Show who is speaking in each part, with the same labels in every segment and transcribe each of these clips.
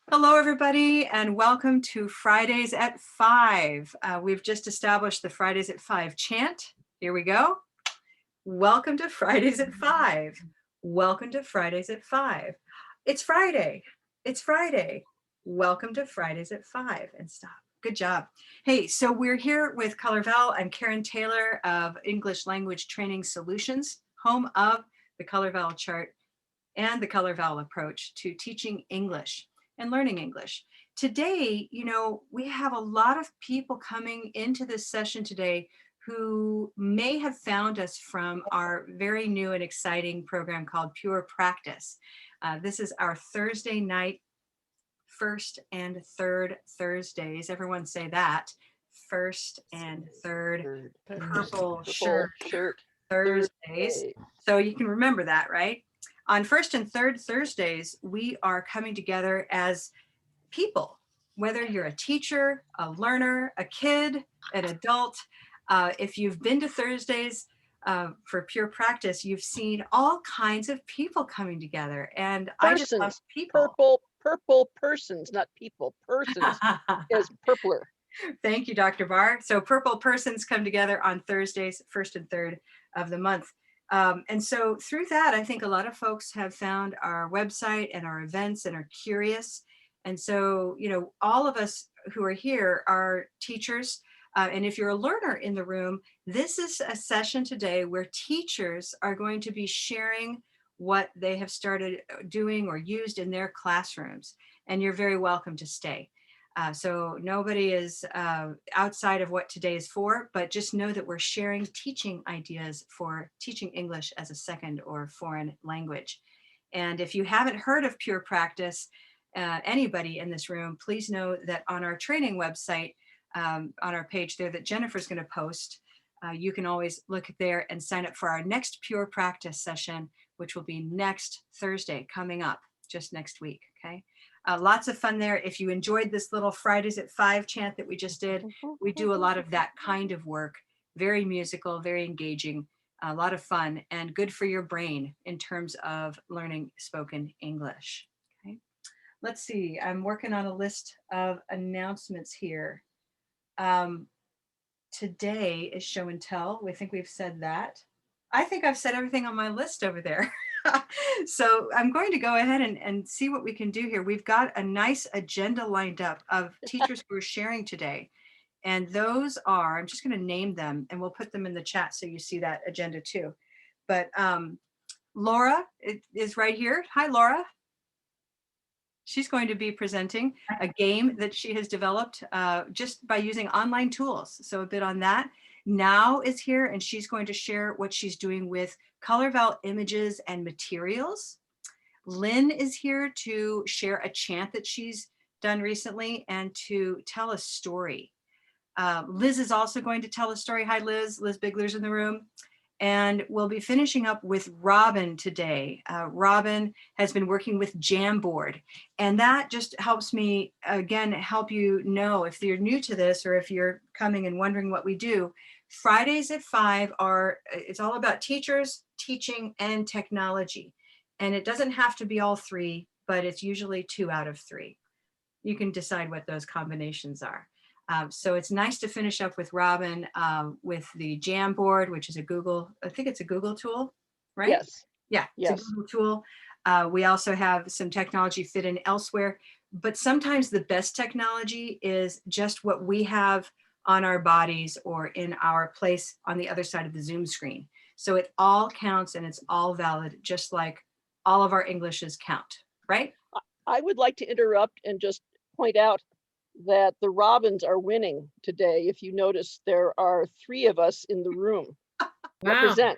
Speaker 1: Hello, everybody, and welcome to Fridays at 5. We've just established the Fridays at 5 chant. Here we go. Welcome to Fridays at 5. Welcome to Fridays at 5. It's Friday. It's Friday. Welcome to Fridays at 5. And stop. Good job. Hey, so we're here with Color Vowel. I'm Karen Taylor of English Language Training Solutions, home of the Color Vowel chart and the Color Vowel approach to teaching English and learning English. Today, we have a lot of people coming into this session today who may have found us from our very new and exciting program called Pure Practice. This is our Thursday night, first and third Thursdays. Everyone say that. First and third purple shirt Thursdays. So you can remember that, right? On first and third Thursdays, we are coming together as people, whether you're a teacher, a learner, a kid, an adult. If you've been to Thursdays for Pure Practice, you've seen all kinds of people coming together. And
Speaker 2: persons.
Speaker 1: I just love people.
Speaker 2: Purple persons, not people. Persons is purpler.
Speaker 1: Thank you, Dr. Barr. So purple persons come together on Thursdays, first and third of the month. And so through that, I think a lot of folks have found our website and our events and are curious. And so, all of us who are here are teachers. And if you're a learner in the room, this is a session today where teachers are going to be sharing what they have started doing or used in their classrooms. And you're very welcome to stay. So nobody is outside of what today is for, but just know that we're sharing teaching ideas for teaching English as a second or foreign language. And if you haven't heard of Pure Practice, anybody in this room, please know that on our training website, on our page there that Jennifer's going to post, you can always look there and sign up for our next Pure Practice session, which will be next Thursday coming up, just next week, okay? Lots of fun there. If you enjoyed this little Fridays at 5 chant that we just did, we do a lot of that kind of work. Very musical, very engaging, a lot of fun, and good for your brain in terms of learning spoken English. Okay, let's see. I'm working on a list of announcements here. Today is show and tell. We think we've said that. I think I've said everything on my list over there. So I'm going to go ahead and see what we can do here. We've got a nice agenda lined up of teachers who are sharing today. And those are, I'm just going to name them and we'll put them in the chat so you see that agenda too. But Laura is right here. Hi, Laura. She's going to be presenting a game that she has developed just by using online tools. So a bit on that. Now is here and she's going to share what she's doing with Color Vowel images and materials. Lynn is here to share a chant that she's done recently and to tell a story. Liz is also going to tell a story. Hi, Liz. Liz Bigler's in the room. And we'll be finishing up with Robin today. Robin has been working with Jamboard, and that just helps me, again, help you know if you're new to this or if you're coming and wondering what we do. Fridays at 5 it's all about teachers, teaching, and technology. And it doesn't have to be all three, but it's usually 2 out of 3. You can decide what those combinations are. So it's nice to finish up with Robin with the Jamboard, which is I think it's a Google tool, right?
Speaker 2: Yes.
Speaker 1: Yeah, it's a Google tool. We also have some technology fit in elsewhere, but sometimes the best technology is just what we have on our bodies or in our place on the other side of the Zoom screen. So it all counts and it's all valid, just like all of our Englishes count, right?
Speaker 2: I would like to interrupt and just point out that the Robins are winning today. If you notice, there are 3 of us in the room.
Speaker 3: Wow.
Speaker 2: Represent.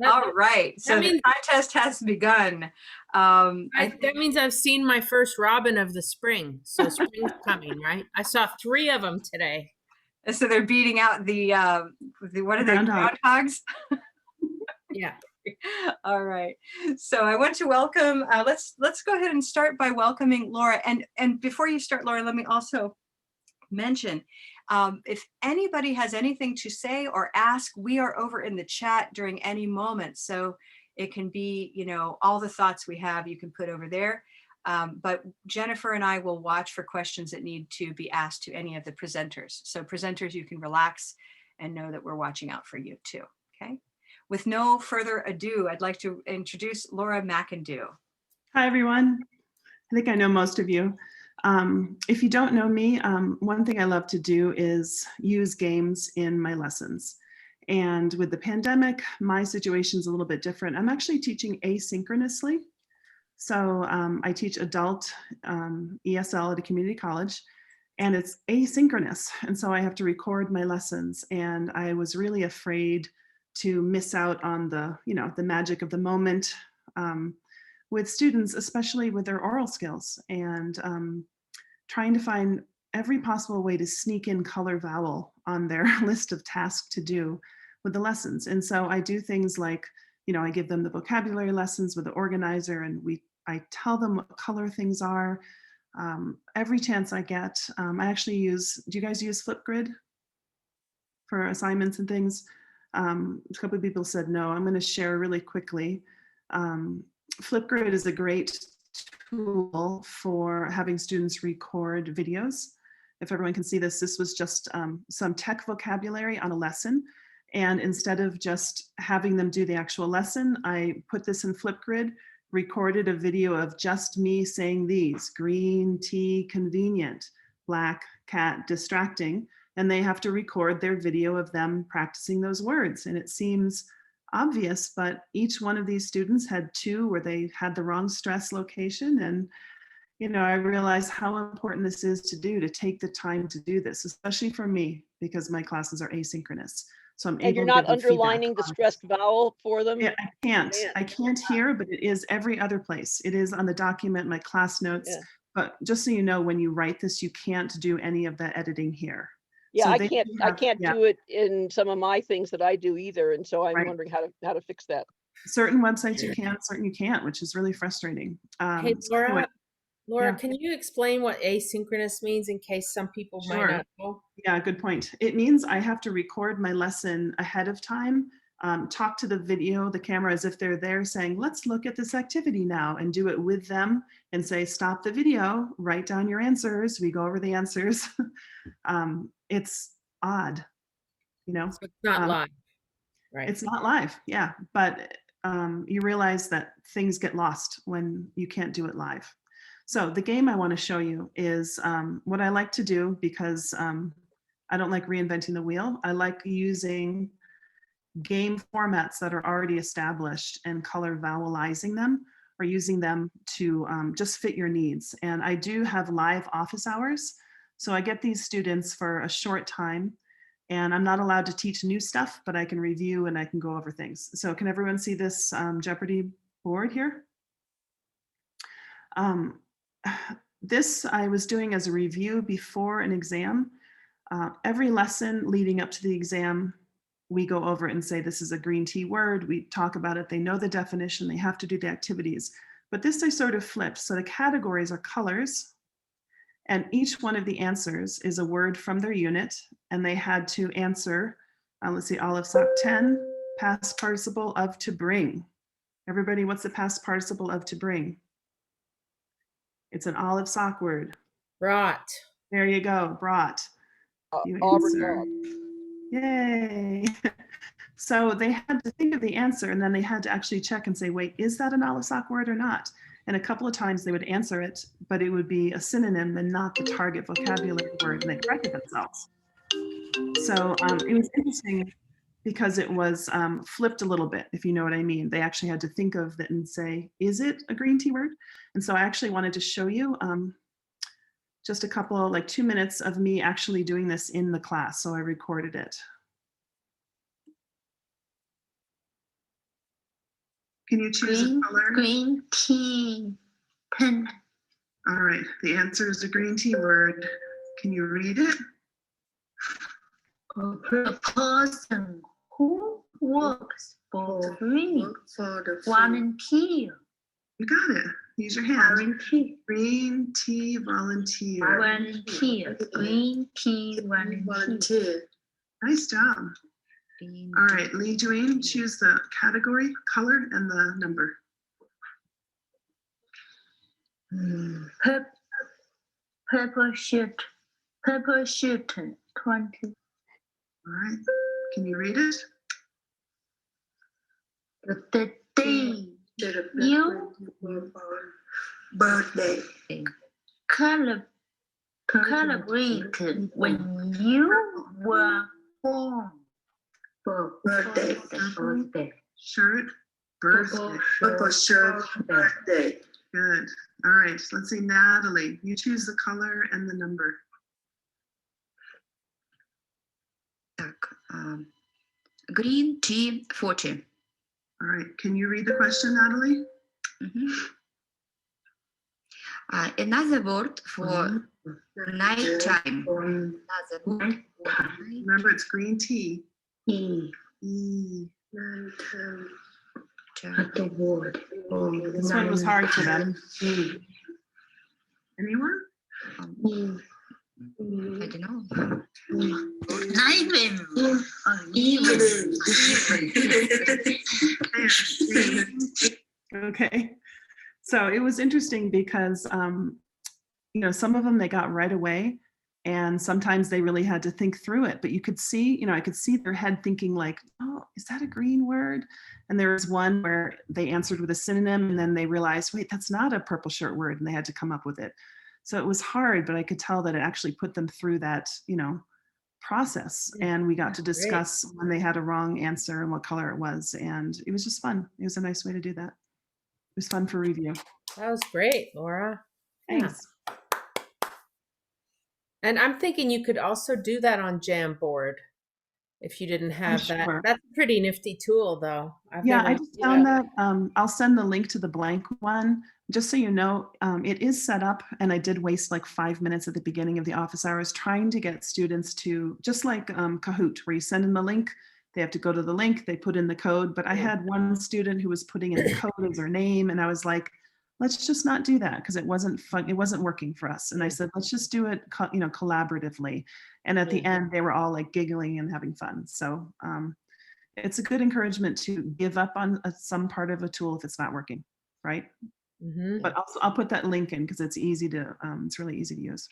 Speaker 1: All right. So the contest has begun.
Speaker 3: That means I've seen my first robin of the spring. So spring's coming, right? I saw 3 of them today.
Speaker 1: So they're beating out the what are they, groundhogs?
Speaker 3: Yeah.
Speaker 1: All right. So I want to welcome, let's go ahead and start by welcoming Laura. And before you start, Laura, let me also mention, if anybody has anything to say or ask, we are over in the chat during any moment. So it can be, all the thoughts we have, you can put over there. But Jennifer and I will watch for questions that need to be asked to any of the presenters. So presenters, you can relax and know that we're watching out for you too, okay? With no further ado, I'd like to introduce Laura Mcindew.
Speaker 4: Hi, everyone. I think I know most of you. If you don't know me, one thing I love to do is use games in my lessons. And with the pandemic, my situation is a little bit different. I'm actually teaching asynchronously. So I teach adult ESL at a community college, and it's asynchronous. And so I have to record my lessons. And I was really afraid to miss out on the, the magic of the moment with students, especially with their oral skills, and trying to find every possible way to sneak in Color Vowel on their list of tasks to do with the lessons. And so I do things like, I give them the vocabulary lessons with the organizer, and I tell them what color things are. Every chance I get, I actually use, do you guys use Flipgrid for assignments and things? A couple of people said no. I'm going to share really quickly. Flipgrid is a great tool for having students record videos. If everyone can see this, this was just some tech vocabulary on a lesson. And instead of just having them do the actual lesson, I put this in Flipgrid, recorded a video of just me saying these: green tea, convenient; black cat, distracting. And they have to record their video of them practicing those words. And it seems obvious, but each one of these students had two where they had the wrong stress location. And I realized how important this is to do, to take the time to do this, especially for me, because my classes are asynchronous. So I'm able
Speaker 2: And you're
Speaker 4: to
Speaker 2: not
Speaker 4: give them
Speaker 2: underlining the stressed vowel for them?
Speaker 4: Yeah,
Speaker 2: Man.
Speaker 4: I can't here, but it is every other place. It is on the document, my class notes.
Speaker 2: Yeah.
Speaker 4: But just so you know, when you write this, you can't do any of the editing here.
Speaker 2: Yeah,
Speaker 4: So
Speaker 2: I
Speaker 4: they
Speaker 2: can't
Speaker 4: yeah,
Speaker 2: do it in some of my things that I do either. And so I'm
Speaker 4: Right.
Speaker 2: wondering how to fix that.
Speaker 4: certain websites you can, certain you can't, which is really frustrating.
Speaker 3: Hey,
Speaker 4: So
Speaker 3: Laura,
Speaker 4: anyway,
Speaker 3: Laura,
Speaker 4: yeah.
Speaker 3: can you explain what asynchronous means in case some people might
Speaker 4: Sure.
Speaker 3: not know?
Speaker 4: Yeah, good point. It means I have to record my lesson ahead of time, talk to the video, the camera, as if they're there, saying, let's look at this activity now, and do it with them and say, stop the video, write down your answers. We go over the answers. It's odd,
Speaker 3: So it's not live, right?
Speaker 4: It's not live, yeah, but you realize that things get lost when you can't do it live. So the game I want to show you is what I like to do, because I don't like reinventing the wheel. I like using game formats that are already established and color vowelizing them, or using them to just fit your needs. And I do have live office hours. So I get these students for a short time, and I'm not allowed to teach new stuff, but I can review and I can go over things. So can everyone see this Jeopardy board here? This I was doing as a review before an exam. Every lesson leading up to the exam, we go over it and say, this is a green tea word. We talk about it. They know the definition. They have to do the activities. But this I sort of flipped. So the categories are colors, and each one of the answers is a word from their unit. And they had to answer, let's see, Olive Sock 10, past participle of to bring. Everybody, what's the past participle of to bring? It's an olive sock word.
Speaker 3: Brought.
Speaker 4: There you go, brought. You
Speaker 2: Auburn
Speaker 4: answer.
Speaker 2: dog.
Speaker 4: Yay. So they had to think of the answer, and then they had to actually check and say, wait, is that an olive sock word or not? And a couple of times they would answer it, but it would be a synonym and not the target vocabulary word, and they corrected themselves. So it was interesting because it was flipped a little bit, if you know what I mean. They actually had to think of it and say, is it a green tea word? And so I actually wanted to show you just a couple, like 2 minutes of me actually doing this in the class. So I recorded it. Can you choose a color?
Speaker 5: Green tea. Pen.
Speaker 4: All right, the answer is a green tea word. Can you read it?
Speaker 5: A person who works for free. Volunteer.
Speaker 4: You got it. Use your hand.
Speaker 5: Volunteer.
Speaker 4: Green tea volunteer.
Speaker 5: Volunteer. Green tea volunteer.
Speaker 4: Nice job. All right, Lee Duane, choose the category, color, and the number.
Speaker 5: Pepper shoot. Pepper shoot 20.
Speaker 6: All right. Can you read it?
Speaker 5: The day you
Speaker 7: birthday.
Speaker 5: celebrated when you were born.
Speaker 7: Birthday.
Speaker 6: Shirt. Birthday.
Speaker 7: Purple shirt. Birthday.
Speaker 6: Good. All right. Let's see, Natalie. You choose the color and the number.
Speaker 8: Так, green tea 40.
Speaker 6: All right. Can you read the question, Natalie?
Speaker 8: Another word for night time. Another word for
Speaker 6: Remember, it's green tea.
Speaker 5: E.
Speaker 6: E.
Speaker 5: The word.
Speaker 4: This one was hard for them.
Speaker 6: Anyone?
Speaker 8: I don't know.
Speaker 4: Okay. So it was interesting because, you know, some of them they got right away, and sometimes they really had to think through it. But you could see, you know, I could see their head thinking like, oh, is that a green word? And there was one where they answered with a synonym, and then they realized, wait, that's not a purple shirt word, and they had to come up with it. So it was hard, but I could tell that it actually put them through that, you know, process. And we got to discuss when they had a wrong answer and what color it was. And it was just fun. It was a nice way to do that. It was fun for review.
Speaker 3: That was great, Laura.
Speaker 4: Thanks.
Speaker 3: And I'm thinking you could also do that on Jamboard if you didn't have that.
Speaker 4: sure.
Speaker 3: That's a pretty nifty tool, though.
Speaker 4: I just found that. I'll send the link to the blank one. Just so you know, it is set up, and I did waste like 5 minutes at the beginning of the office hours trying to get students to, just like Kahoot, where you send them the link, they have to go to the link, they put in the code. But I had one student who was putting in the code as her name, and I was like, let's just not do that because it wasn't fun. It wasn't working for us. And I said, let's just do it, you know, collaboratively. And at the end, they were all like giggling and having fun. So it's a good encouragement to give up on some part of a tool if it's not working, right? But I'll put that link in because it's easy to, it's really easy to use.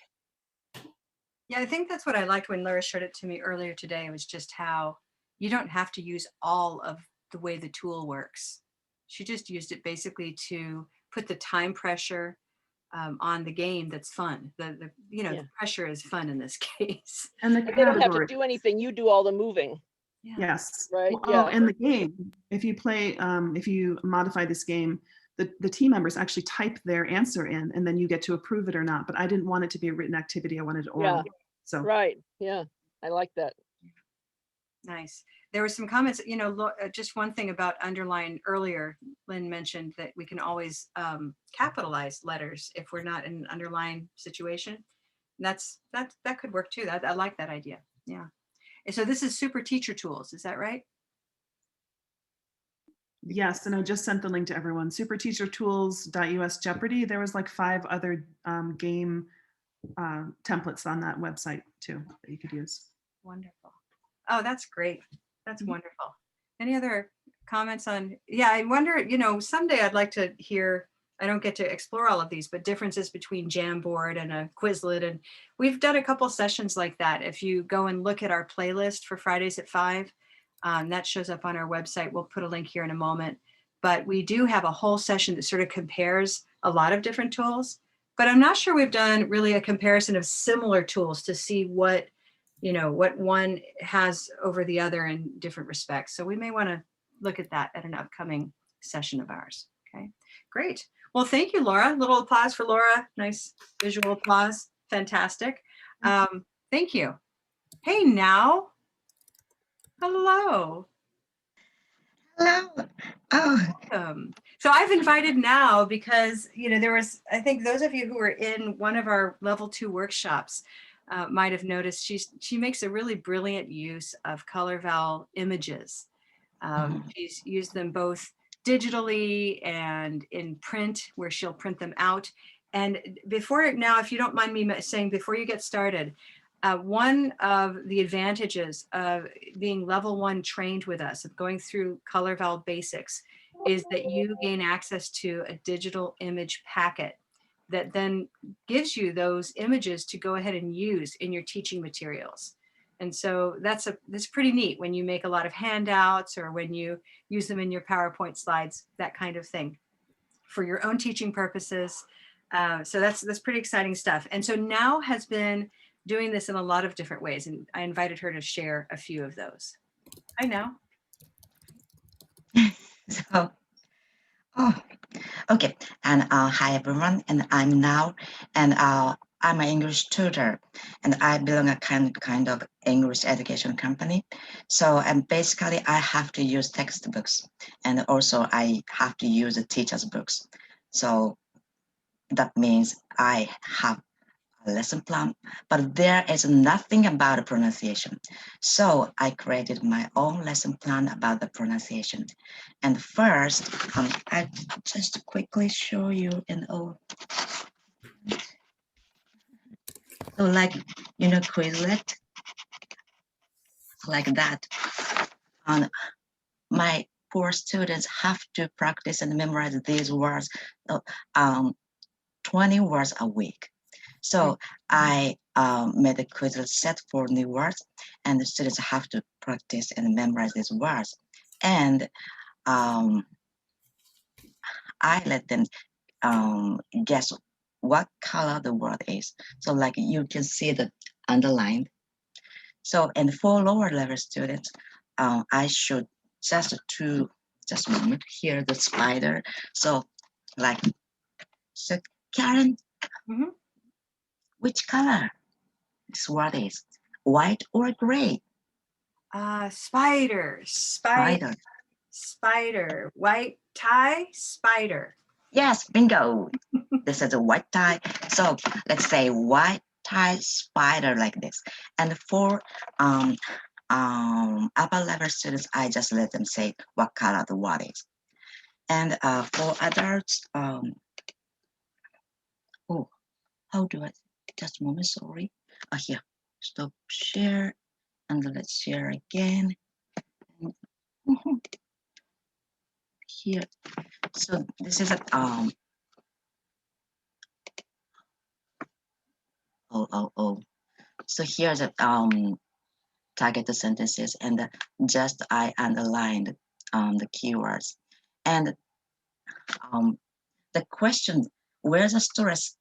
Speaker 1: Yeah, I think that's what I liked when Laura showed it to me earlier today. It was just how you don't have to use all of the way the tool works. She just used it basically to put the time pressure on the game that's fun. The you know, the pressure is fun in this case.
Speaker 4: And the
Speaker 2: They don't have to do anything. You do all the moving.
Speaker 1: Yeah.
Speaker 4: Yes.
Speaker 2: Right.
Speaker 4: Oh, and the game, if you play, if you modify this game, the team members actually type their answer in, and then you get to approve it or not. But I didn't want it to be a written activity. I wanted it oral. So
Speaker 2: Right. Yeah. I like that.
Speaker 1: Nice. There were some comments, you know, just one thing about underline earlier, Lynn mentioned that we can always capitalize letters if we're not in an underline situation. And that could work too. I like that idea. Yeah. And so this is Super Teacher Tools. Is that right?
Speaker 4: yes, and I just sent the link to everyone. superteachertools.us Jeopardy. There was like 5 other game templates on that website too that you could use.
Speaker 1: Wonderful. Oh, that's great. That's wonderful. Any other comments on, yeah, I wonder, you know, someday I'd like to hear, I don't get to explore all of these, but differences between Jamboard and a Quizlet. And we've done a couple sessions like that. If you go and look at our playlist for Fridays at 5, that shows up on our website. We'll put a link here in a moment. But we do have a whole session that sort of compares a lot of different tools. But I'm not sure we've done really a comparison of similar tools to see what, you know, what one has over the other in different respects. So we may want to look at that at an upcoming session of ours. Okay, great. Well, thank you, Laura. A little applause for Laura. Nice visual applause. Fantastic. Thank you. Hey, now. Hello.
Speaker 7: Hello. Oh,
Speaker 1: Welcome. So I've invited now because, you know, there was, I think those of you who were in one of our level 2 workshops might have noticed she makes a really brilliant use of Color Vowel images. She's used them both digitally and in print, where she'll print them out. And before now, if you don't mind me saying, before you get started, one of the advantages of being level 1 trained with us, of going through Color Vowel basics, is that you gain access to a digital image packet that then gives you those images to go ahead and use in your teaching materials. And so that's pretty neat when you make a lot of handouts or when you use them in your PowerPoint slides, that kind of thing, for your own teaching purposes. So that's pretty exciting stuff. And so Now has been doing this in a lot of different ways, and I invited her to share a few of those. Hi, Now.
Speaker 9: So, okay. And hi everyone. And I'm Now, and I'm an English tutor, and I belong a kind of English education company. So, and basically, I have to use textbooks, and also I have to use the teachers' books. So that means I have a lesson plan, but there is nothing about the pronunciation. So I created my own lesson plan about the pronunciation. And first, I just quickly show you an old. So like, Quizlet, like that. And my poor students have to practice and memorize these words, 20 words a week. So I made a Quizlet set for new words, and the students have to practice and memorize these words. And I let them guess what color the word is. So like you can see the underlined. So, and for lower level students, I should just a moment here, the spider. So like, so Karen, which color this word is? White or gray?
Speaker 1: Spider. White tie, spider.
Speaker 9: Yes, bingo. This is a white tie. So let's say white tie spider like this. And for upper level students, I just let them say what color the word is. And for adults, how do I, just a moment, sorry. Here, stop share, and let's share again. Here, so this is a, so here's a, target sentences, and just I underlined the keywords. And the question, where's the stress?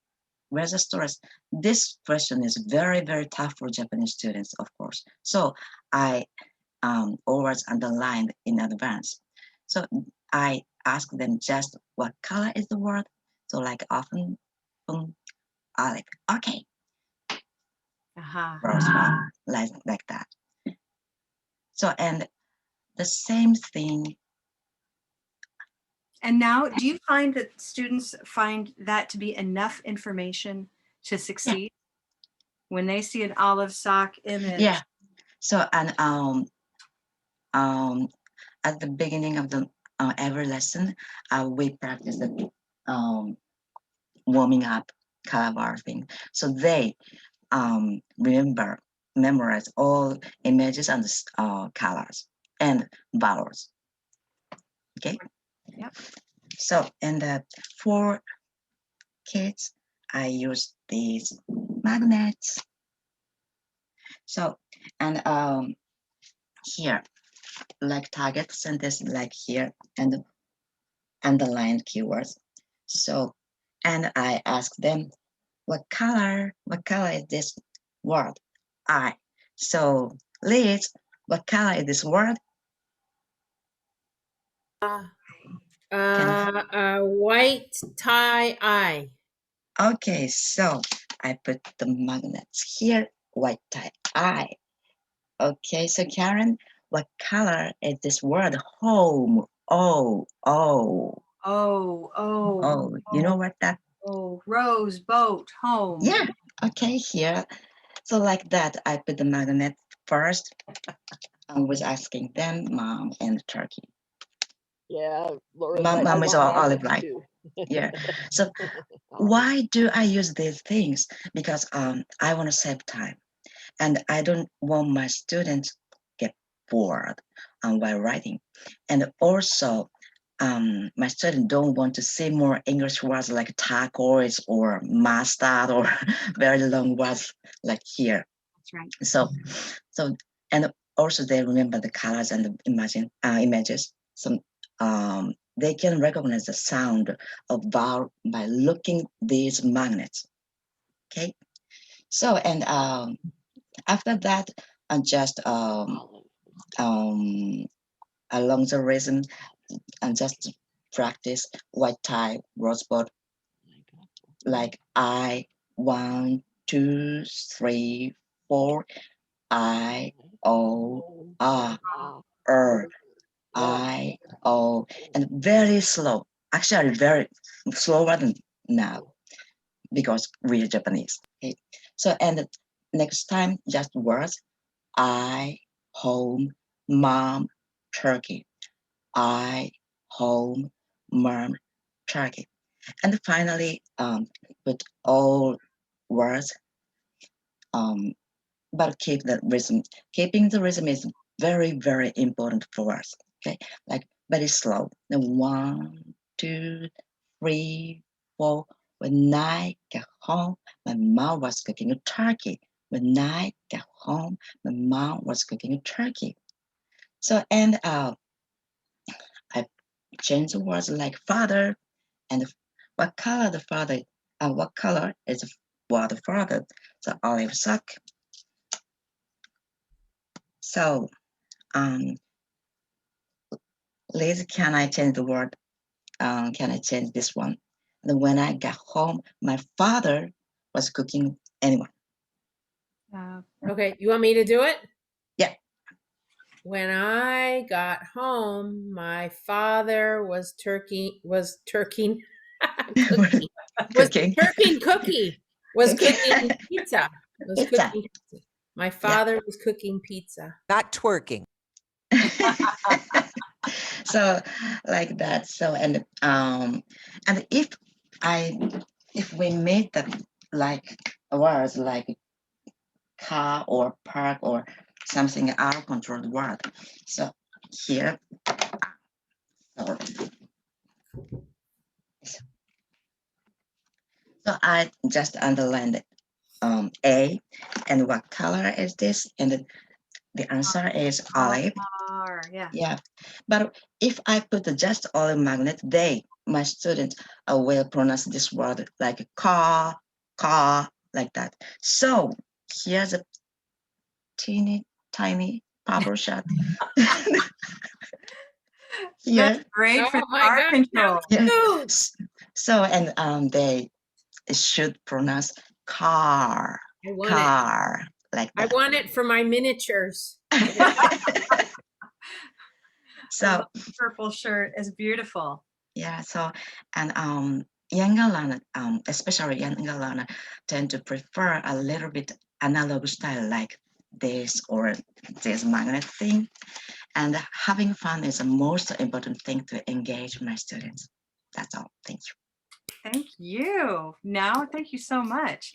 Speaker 9: Where's the stress? This question is very, very tough for Japanese students, of course. So I always underlined in advance. So I ask them just what color is the word. So like often, like, okay. Like that. So, and the same thing.
Speaker 1: And now, do you find that students find that to be enough information to succeed? When they see an olive sock image?
Speaker 9: Yeah. So, and at the beginning of the every lesson, we practice the warming up color bar thing. So they memorize all images and colors and vowels. Okay.
Speaker 1: Yep.
Speaker 9: So, and for kids, I use these magnets. So, and here, like target sentence, like here, and underlined keywords. So, and I ask them, what color is this word? I. So, Liz, what color is this word?
Speaker 3: White tie eye.
Speaker 9: Okay, so I put the magnets here, white tie eye. Okay, so Karen, what color is this word? Home. Oh, you know what that?
Speaker 1: Oh, rose, boat, home.
Speaker 9: Yeah, okay, here. So like that, I put the magnet first. I was asking them, mom and turkey.
Speaker 2: Yeah, Laura.
Speaker 9: Mom is all olive light. Yeah. So why do I use these things? Because I want to save time, and I don't want my students get bored while writing. And also, my students don't want to say more English words like turquoise or mustard or very long words like here.
Speaker 1: That's right.
Speaker 9: So and also they remember the colors and the images. So they can recognize the sound of vowel by looking these magnets. Okay. So and after that, just along the rhythm and just practice white tie, rosebud, like I, 1, 2, 3, 4, I, O, I, O, and very slow. Actually, very slower than now because we're Japanese. Okay. So, and next time, just words, I, home, mom, turkey. I, home, mom, turkey. And finally, put all words, but keep the rhythm. Keeping the rhythm is very, very important for us. Okay, like very slow. The 1, 2, 3, 4. When I got home, my mom was cooking a turkey. When I got home, my mom was cooking a turkey. So, and I changed the words like father and what color the father, what color is what the father, the olive sock. So, Liz, can I change the word? Can I change this one? And when I got home, my father was cooking anyone.
Speaker 3: Okay, you want me to do it?
Speaker 9: Yeah.
Speaker 3: When I got home, my father was turkey cooking
Speaker 9: Cooking.
Speaker 3: Cooking pizza.
Speaker 9: Pizza.
Speaker 3: My father was cooking pizza.
Speaker 10: Not twerking.
Speaker 9: So like that. So and if we made the like words like car or park or something out of control word. So here, so I just underlined A, and what color is this? And the answer is olive.
Speaker 1: Yeah.
Speaker 9: Yeah, but if I put just olive magnet, my students will pronounce this word like car, like that. So here's a teeny tiny purple shot.
Speaker 1: That's great for car control.
Speaker 9: Yeah. So and they should pronounce car, like that.
Speaker 3: I want it for my miniatures.
Speaker 1: So purple shirt is beautiful.
Speaker 9: Yeah. So and younger learner, especially younger learner, tend to prefer a little bit analog style like this or this magnet thing. And having fun is the most important thing to engage my students. That's all. Thank you.
Speaker 1: Thank you. Now, thank you so much.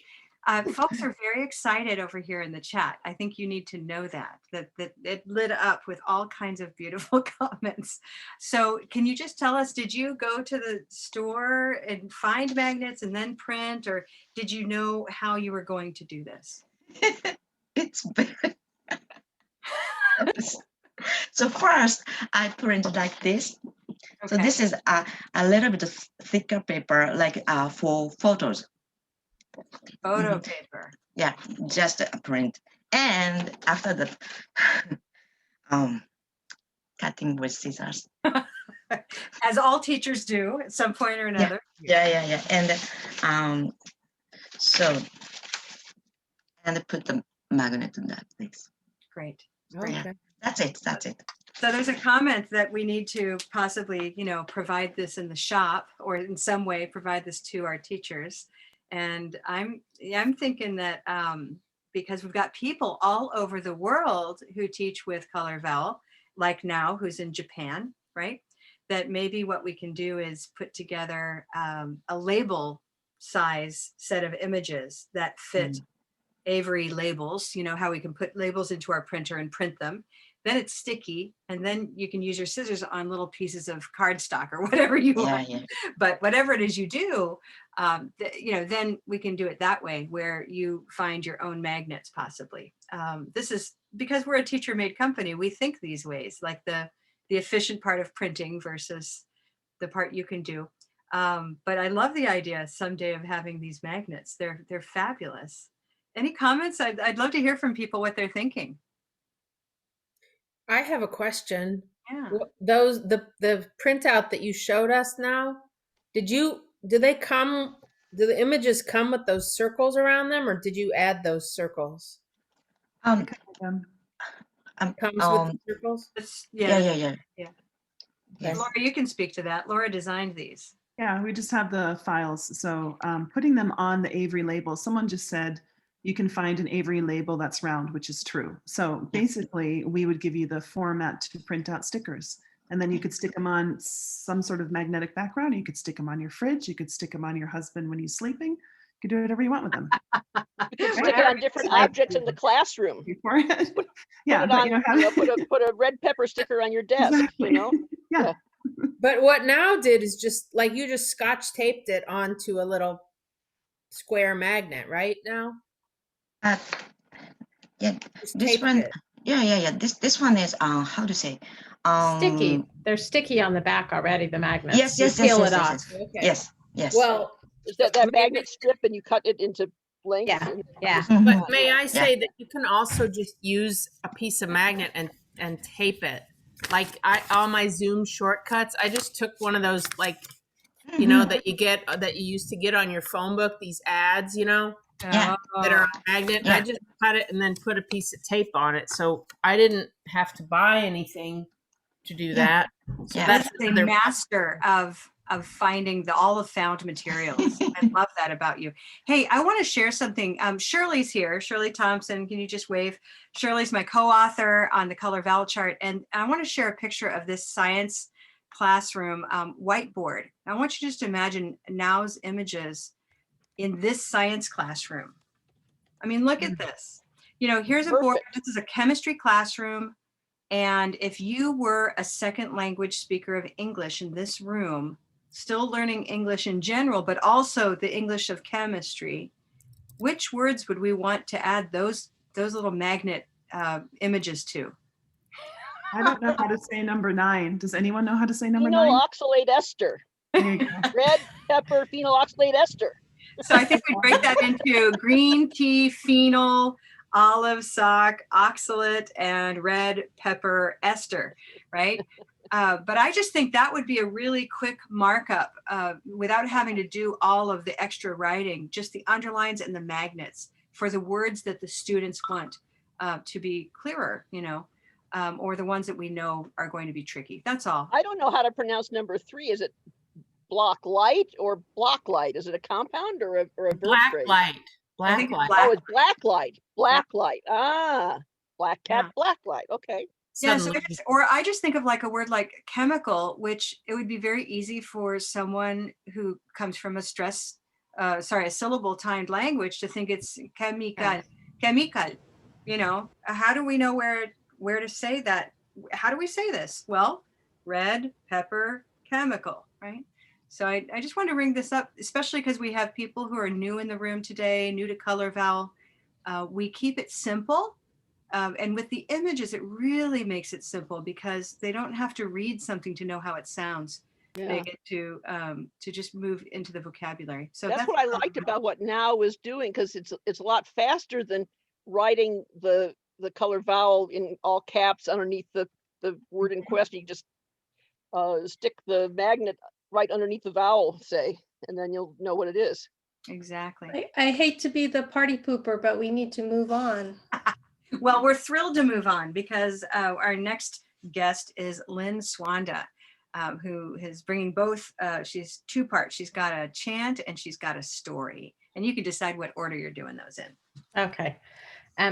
Speaker 1: Folks are very excited over here in the chat. I think you need to know that it lit up with all kinds of beautiful comments. So can you just tell us, did you go to the store and find magnets and then print, or did you know how you were going to do this?
Speaker 9: It's very... So first, I print like this. Okay. So this is a little bit of thicker paper, like for photos.
Speaker 1: Photo paper.
Speaker 9: Yeah, just a print. And after that, cutting with scissors.
Speaker 1: As all teachers do at some point or another.
Speaker 9: Yeah. And so, and put the magnet in that place.
Speaker 1: Great.
Speaker 3: Okay.
Speaker 9: Yeah, that's it.
Speaker 1: So there's a comment that we need to possibly, provide this in the shop or in some way provide this to our teachers. And I'm thinking that because we've got people all over the world who teach with Color Vowel, like now who's in Japan, right? That maybe what we can do is put together a label size set of images that fit Avery labels, how we can put labels into our printer and print them, then it's sticky, and then you can use your scissors on little pieces of cardstock or whatever you want.
Speaker 9: Yeah.
Speaker 1: But whatever it is you do, then we can do it that way, where you find your own magnets possibly. This is because we're a teacher-made company. We think these ways, like the efficient part of printing versus the part you can do. But I love the idea someday of having these magnets. They're fabulous. Any comments? I'd love to hear from people what they're thinking.
Speaker 3: I have a question.
Speaker 1: Yeah.
Speaker 3: The printout that you showed us now, do the images come with those circles around them, or did you add those circles?
Speaker 9: Um,
Speaker 3: Comes with the circles?
Speaker 9: yeah. Yes.
Speaker 1: Laura, you can speak to that. Laura designed these.
Speaker 4: Yeah, we just have the files. So putting them on the Avery label, someone just said you can find an Avery label that's round, which is true. So basically, we would give you the format to print out stickers. And then you could stick them on some sort of magnetic background. You could stick them on your fridge. You could stick them on your husband when he's sleeping. You could do whatever you want with them.
Speaker 2: You can stick it on different objects in the classroom.
Speaker 4: Yeah,
Speaker 2: put a red pepper sticker on your desk.
Speaker 4: Exactly.
Speaker 2: You know.
Speaker 4: Yeah.
Speaker 3: But what now did is just like you just scotch taped it onto a little square magnet, right now?
Speaker 9: Yeah,
Speaker 3: Just
Speaker 9: this
Speaker 3: taped
Speaker 9: one.
Speaker 3: it.
Speaker 9: Yeah. This one is how to say
Speaker 10: Sticky. They're sticky on the back already, the magnets.
Speaker 9: Yes,
Speaker 10: You
Speaker 9: yes,
Speaker 10: peel
Speaker 9: yes,
Speaker 10: it
Speaker 9: yes,
Speaker 10: off.
Speaker 9: yes.
Speaker 3: Okay.
Speaker 9: Yes.
Speaker 3: Well,
Speaker 2: Is that magnet strip and you cut it into lengths?
Speaker 10: Yeah,
Speaker 2: and-
Speaker 10: yeah.
Speaker 3: but may I say that you can also just use a piece of magnet and tape it. Like all my Zoom shortcuts, I just took one of those, like, you know, that you used to get on your phone book, these ads, you know,
Speaker 9: Yeah.
Speaker 3: that are on magnet.
Speaker 9: Yeah.
Speaker 3: I just cut it and then put a piece of tape on it. So I didn't have to buy anything to do that. So
Speaker 9: Yeah.
Speaker 3: that's
Speaker 1: a master of finding all the found materials. I love that about you. Hey, I want to share something. Shirley's here. Shirley Thompson, can you just wave? Shirley's my co-author on the Color Vowel chart. And I want to share a picture of this science classroom whiteboard. I want you to just imagine Now's images in this science classroom. I mean, look at this. You know, here's a board. This is a chemistry classroom. And if you were a second language speaker of English in this room, still learning English in general, but also the English of chemistry, which words would we want to add those little magnet images to?
Speaker 4: I don't know how to say number 9. Does anyone know how to say number 9?
Speaker 2: Phenyloxylate ester. Red pepper phenyloxylate ester.
Speaker 1: So I think we break that into green tea, phenol, olive sock, oxalate, and red pepper ester, right? But I just think that would be a really quick markup without having to do all of the extra writing, just the underlines and the magnets for the words that the students want to be clearer, you know, or the ones that we know are going to be tricky. That's all.
Speaker 2: I don't know how to pronounce number 3. Is it block light or block light? Is it a compound or a verb
Speaker 3: black
Speaker 2: phrase?
Speaker 3: light. Black light.
Speaker 2: Oh, it's black light. Black light. Ah, black cat, black light. Okay.
Speaker 1: Yeah, so I just think of like a word like chemical, which it would be very easy for someone who comes from a syllable timed language to think it's chemical, you know. How do we know where to say that? How do we say this? Well, red pepper chemical, right? So I just want to bring this up, especially because we have people who are new in the room today, new to Color Vowel. We keep it simple. And with the images, it really makes it simple because they don't have to read something to know how it sounds.
Speaker 2: Yeah.
Speaker 1: They get to just move into the vocabulary. So
Speaker 2: that's what I liked about what Now is doing, because it's a lot faster than writing the color vowel in all caps underneath the word in question. You just stick the magnet right underneath the vowel, say, and then you'll know what it is.
Speaker 1: Exactly.
Speaker 10: I hate to be the party pooper, but we need to move on.
Speaker 1: Well, we're thrilled to move on because our next guest is Lynn Swanda, who is bringing both. She's 2 parts. She's got a chant and she's got a story. And you can decide what order you're doing those in.
Speaker 10: Okay.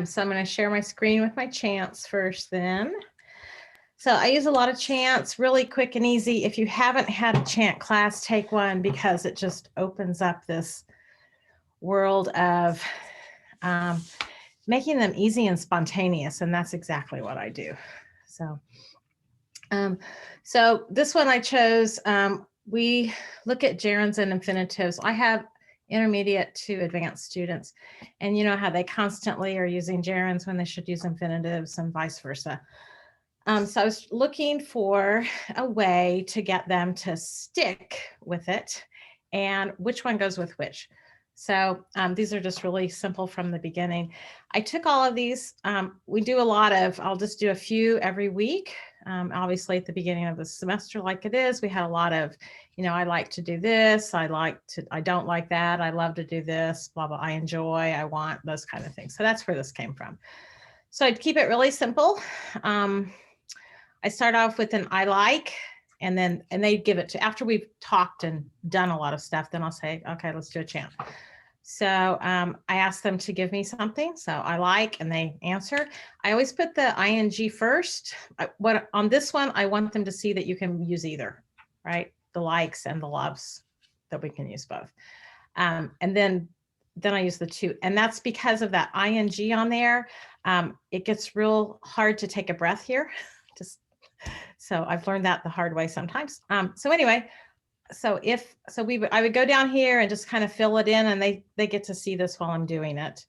Speaker 10: So I'm going to share my screen with my chants first then. So I use a lot of chants, really quick and easy. If you haven't had a chant class, take one because it just opens up this world of making them easy and spontaneous. And that's exactly what I do. So, so this one I chose, we look at gerunds and infinitives. I have intermediate to advanced students, and you know how they constantly are using gerunds when they should use infinitives and vice versa. So I was looking for a way to get them to stick with it and which one goes with which. So these are just really simple from the beginning. I took all of these. We do a lot of, I'll just do a few every week. Obviously at the beginning of the semester, like it is, we had a lot of, you know, I like to do this. I don't like that. I love to do this, blah, blah. I enjoy, I want, those kind of things. So that's where this came from. So I'd keep it really simple. I start off with an I like, and they give it to, after we've talked and done a lot of stuff, then I'll say, okay, let's do a chant. So I ask them to give me something. So I like, and they answer. I always put the ing first. On this one, I want them to see that you can use either, right? The likes and the loves, that we can use both. And then I use the to, and that's because of that ing on there. It gets real hard to take a breath here. So I've learned that the hard way sometimes. So anyway, I would go down here and just kind of fill it in, and they get to see this while I'm doing it.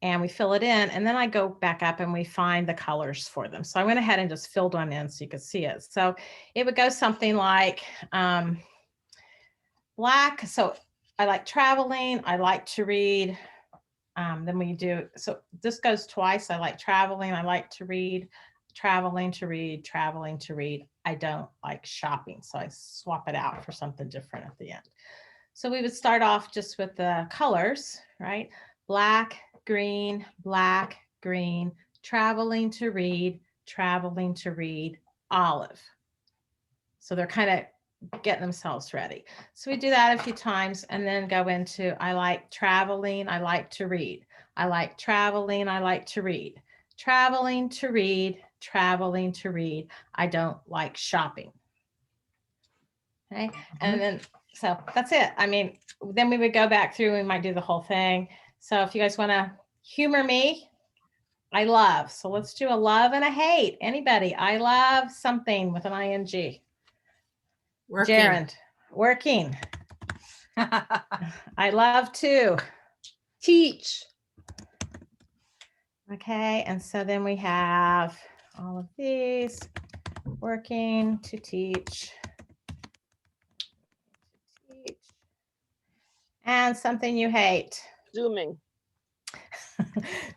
Speaker 10: And we fill it in, and then I go back up and we find the colors for them. So I went ahead and just filled one in so you could see it. So it would go something like black. So I like traveling. I like to read. Then we do, so this goes twice. I like traveling. I like to read. Traveling to read, traveling to read. I don't like shopping. So I swap it out for something different at the end. So we would start off just with the colors, right? Black, green, traveling to read, olive. So they're kind of getting themselves ready. So we do that a few times and then go into, I like traveling, I like to read. I like traveling, I like to read. Traveling to read, I don't like shopping. Okay, and then, so that's it. I mean, then we would go back through, we might do the whole thing. So if you guys want to humor me, I love. So let's do a love and a hate. Anybody? I love something with an ing.
Speaker 3: Working.
Speaker 10: Gerund, working. I love to
Speaker 2: Teach.
Speaker 10: Okay, and so then we have all of these, working, to teach, and something you hate.
Speaker 2: Zooming.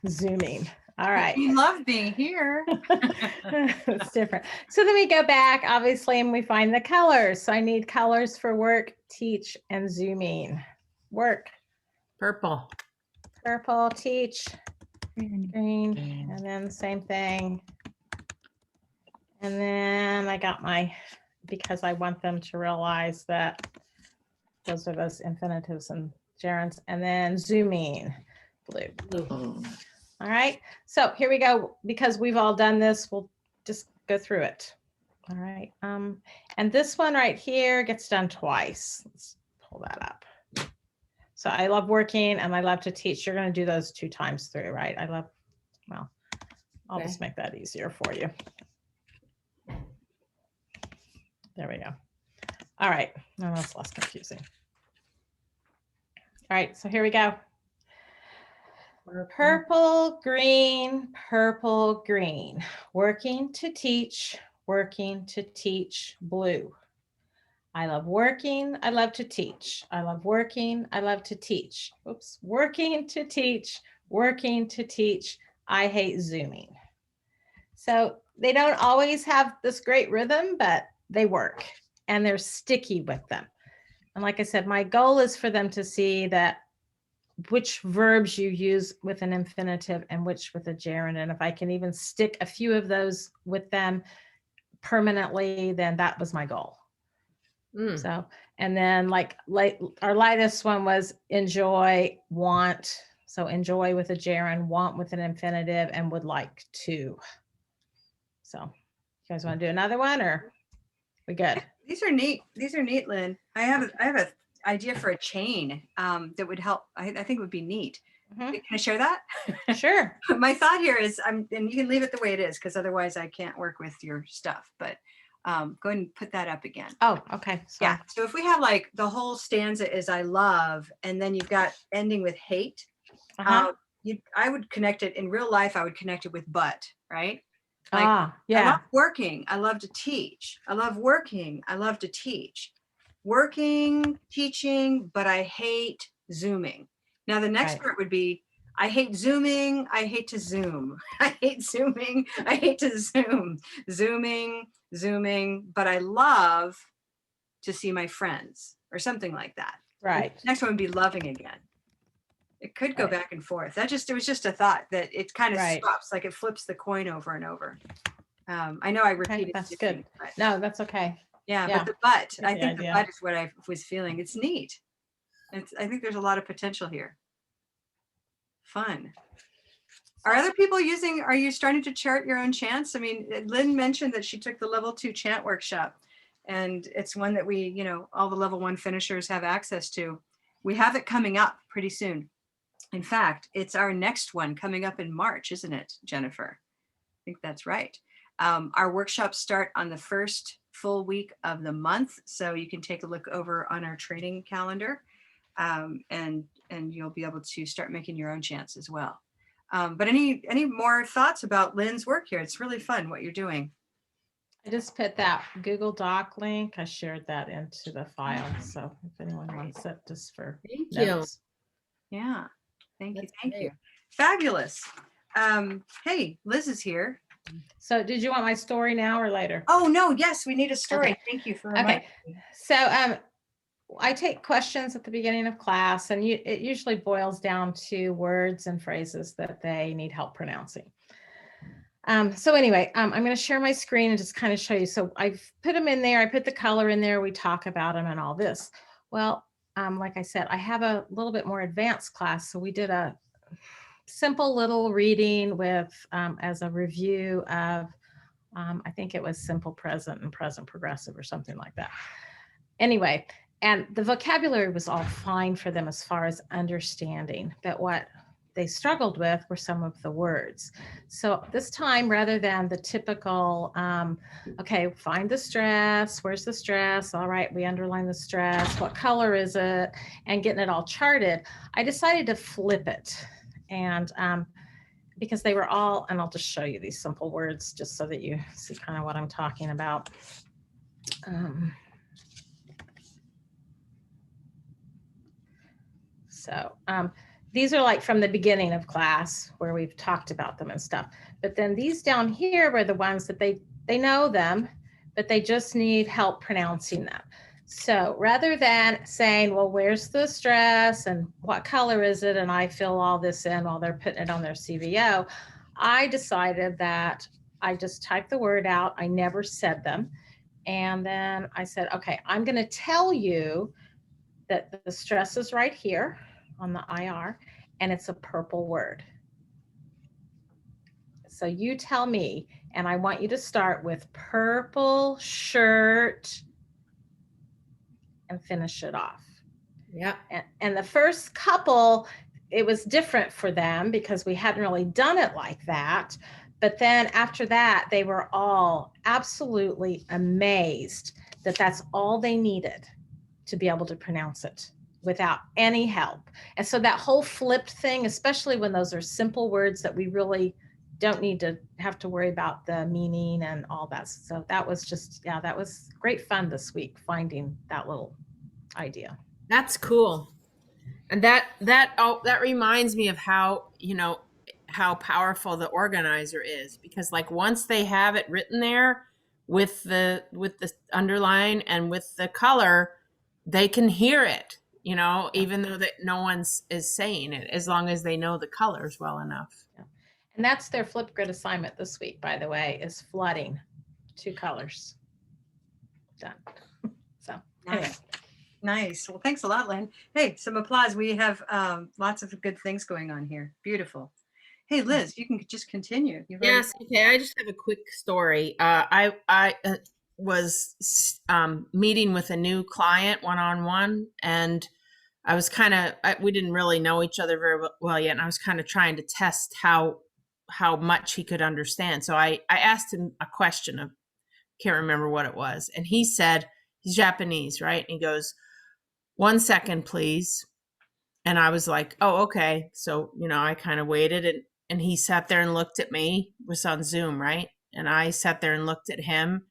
Speaker 10: Zooming. All right.
Speaker 1: You love being here.
Speaker 10: It's different. So then we go back, obviously, and we find the colors. So I need colors for work, teach, and zooming. Work.
Speaker 3: Purple.
Speaker 10: Purple, teach. Green, and then the same thing. And then I got my, because I want them to realize that those are those infinitives and gerunds, and then zooming, blue. All right, so here we go. Because we've all done this, we'll just go through it. All right, and this one right here gets done twice. Let's pull that up. So I love working and I love to teach. You're going to do those 2 times through, right? I love, well, I'll just make that easier for you. There we go. All right. Now that's less confusing. All right. So here we go. Purple, green, working to teach, blue. I love working. I love to teach. I love working. I love to teach. Oops. Working to teach. I hate zooming. So they don't always have this great rhythm, but they work and they're sticky with them. And like I said, my goal is for them to see that which verbs you use with an infinitive and which with a gerund. And if I can even stick a few of those with them permanently, then that was my goal. So, and then like our lightest one was enjoy, want. So enjoy with a gerund, want with an infinitive, and would like to. So you guys want to do another one, or we good?
Speaker 1: These are neat. These are neat, Lynn. I have an idea for a chain that would help. I think it would be neat.
Speaker 10: Mhm.
Speaker 1: Can I share that?
Speaker 10: Sure.
Speaker 1: My thought here is, and you can leave it the way it is, because otherwise I can't work with your stuff, but go ahead and put that up again.
Speaker 10: Oh, okay. Sorry.
Speaker 1: Yeah. So if we have like the whole stanza is I love, and then you've got ending with hate,
Speaker 10: Uh-huh.
Speaker 1: I would connect it in real life. I would connect it with but, right? Like, I love
Speaker 10: Yeah.
Speaker 1: working. I love to teach. I love working. I love to teach. Working, teaching, but I hate Zooming. Now the next
Speaker 10: Right.
Speaker 1: part would be, I hate Zooming. I hate to Zoom. I hate Zooming. I hate to Zoom. Zooming, but I love to see my friends, or something like that.
Speaker 10: Right.
Speaker 1: Next one would be loving again. It could go
Speaker 10: Right.
Speaker 1: back and forth. It was just a thought that it kind of
Speaker 10: Right.
Speaker 1: swaps, like it flips the coin over and over. I know I
Speaker 10: Okay,
Speaker 1: repeated.
Speaker 10: that's
Speaker 1: different,
Speaker 10: good.
Speaker 1: but
Speaker 10: No, that's okay.
Speaker 1: yeah,
Speaker 10: Yeah.
Speaker 1: but the but, I
Speaker 10: Good
Speaker 1: think the
Speaker 10: idea.
Speaker 1: but is what I was feeling. It's neat. I think there's a lot of potential here. Fun. Are other people are you starting to chart your own chants? I mean, Lynn mentioned that she took the level 2 chant workshop, and it's one that we, all the level 1 finishers have access to. We have it coming up pretty soon. In fact, it's our next one coming up in March, isn't it, Jennifer? I think that's right. Our workshops start on the first full week of the month, so you can take a look over on our training calendar, and you'll be able to start making your own chants as well. But any more thoughts about Lynn's work here? It's really fun what you're doing.
Speaker 10: I just put that Google Doc link. I shared that into the file. So if anyone wants it, just for
Speaker 3: Thank you.
Speaker 10: notes.
Speaker 1: Yeah, thank you,
Speaker 3: That's
Speaker 1: thank
Speaker 3: great.
Speaker 1: you. Fabulous. Hey, Liz is here.
Speaker 10: So did you want my story now or later?
Speaker 1: Oh no, yes, we need a story.
Speaker 10: Okay.
Speaker 1: Thank you for reminding
Speaker 10: Okay.
Speaker 1: me.
Speaker 10: So I take questions at the beginning of class, and it usually boils down to words and phrases that they need help pronouncing. So anyway, I'm going to share my screen and just kind of show you. So I've put them in there. I put the color in there. We talk about them and all this. Well, like I said, I have a little bit more advanced class. So we did a simple little reading with as a review of, I think it was simple present and present progressive or something like that. Anyway, and the vocabulary was all fine for them as far as understanding, but what they struggled with were some of the words. So this time, rather than the typical, okay, find the stress, where's the stress? All right, we underline the stress, what color is it? And getting it all charted, I decided to flip it. And because they were all, and I'll just show you these simple words just so that you see kind of what I'm talking about. So these are like from the beginning of class where we've talked about them and stuff. But then these down here were the ones that they know them, but they just need help pronouncing them. So rather than saying, well, where's the stress and what color is it? And I fill all this in while they're putting it on their CVO, I decided that I just typed the word out. I never said them. And then I said, okay, I'm going to tell you that the stress is right here on the IR, and it's a purple word. So you tell me, and I want you to start with purple shirt and finish it off.
Speaker 3: Yeah.
Speaker 10: And the first couple, it was different for them because we hadn't really done it like that. But then after that, they were all absolutely amazed that that's all they needed to be able to pronounce it without any help. And so that whole flipped thing, especially when those are simple words that we really don't need to have to worry about the meaning and all that. So that was just, yeah, that was great fun this week, finding that little idea.
Speaker 3: That's cool. And that reminds me of how, how powerful the organizer is, because like once they have it written there with the underline and with the color, they can hear it, even though that no one's is saying it, as long as they know the colors well enough.
Speaker 10: Yeah. And that's their Flipgrid assignment this week, by the way, is flooding 2 colors. Done. So anyway.
Speaker 1: Nice. Well, thanks a lot, Lynn. Hey, some applause. We have lots of good things going on here. Beautiful. Hey, Liz, you can just continue.
Speaker 3: Yes. Okay. I just have a quick story. I was meeting with a new client one-on-one, and I was kind of, we didn't really know each other very well yet. And I was kind of trying to test how much he could understand. So I asked him a question of, can't remember what it was. And he said, he's Japanese, right? And he goes, 1 second, please. And I was like, oh, okay. So, I kind of waited and he sat there and looked at me. It was on Zoom, right? And I sat there and looked at him.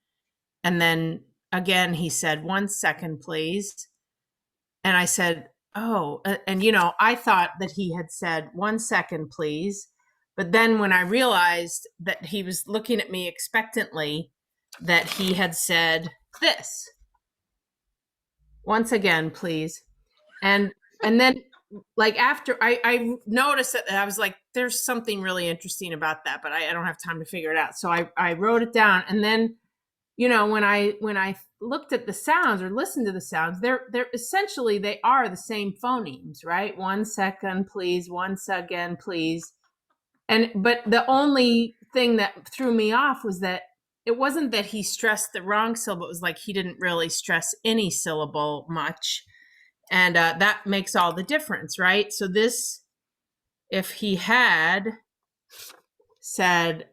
Speaker 3: And then again, he said, 1 second, please. And I said, oh, and I thought that he had said 1 second, please. But then when I realized that he was looking at me expectantly, that he had said this, once again, please. And then like after I noticed that, I was like, there's something really interesting about that, but I don't have time to figure it out. So I wrote it down. And then, when I looked at the sounds or listened to the sounds, they're essentially, they are the same phonemes, right? 1 second, please. Once again, please. But the only thing that threw me off was that it wasn't that he stressed the wrong syllable. It was like he didn't really stress any syllable much. And that makes all the difference, right? So this, if he had said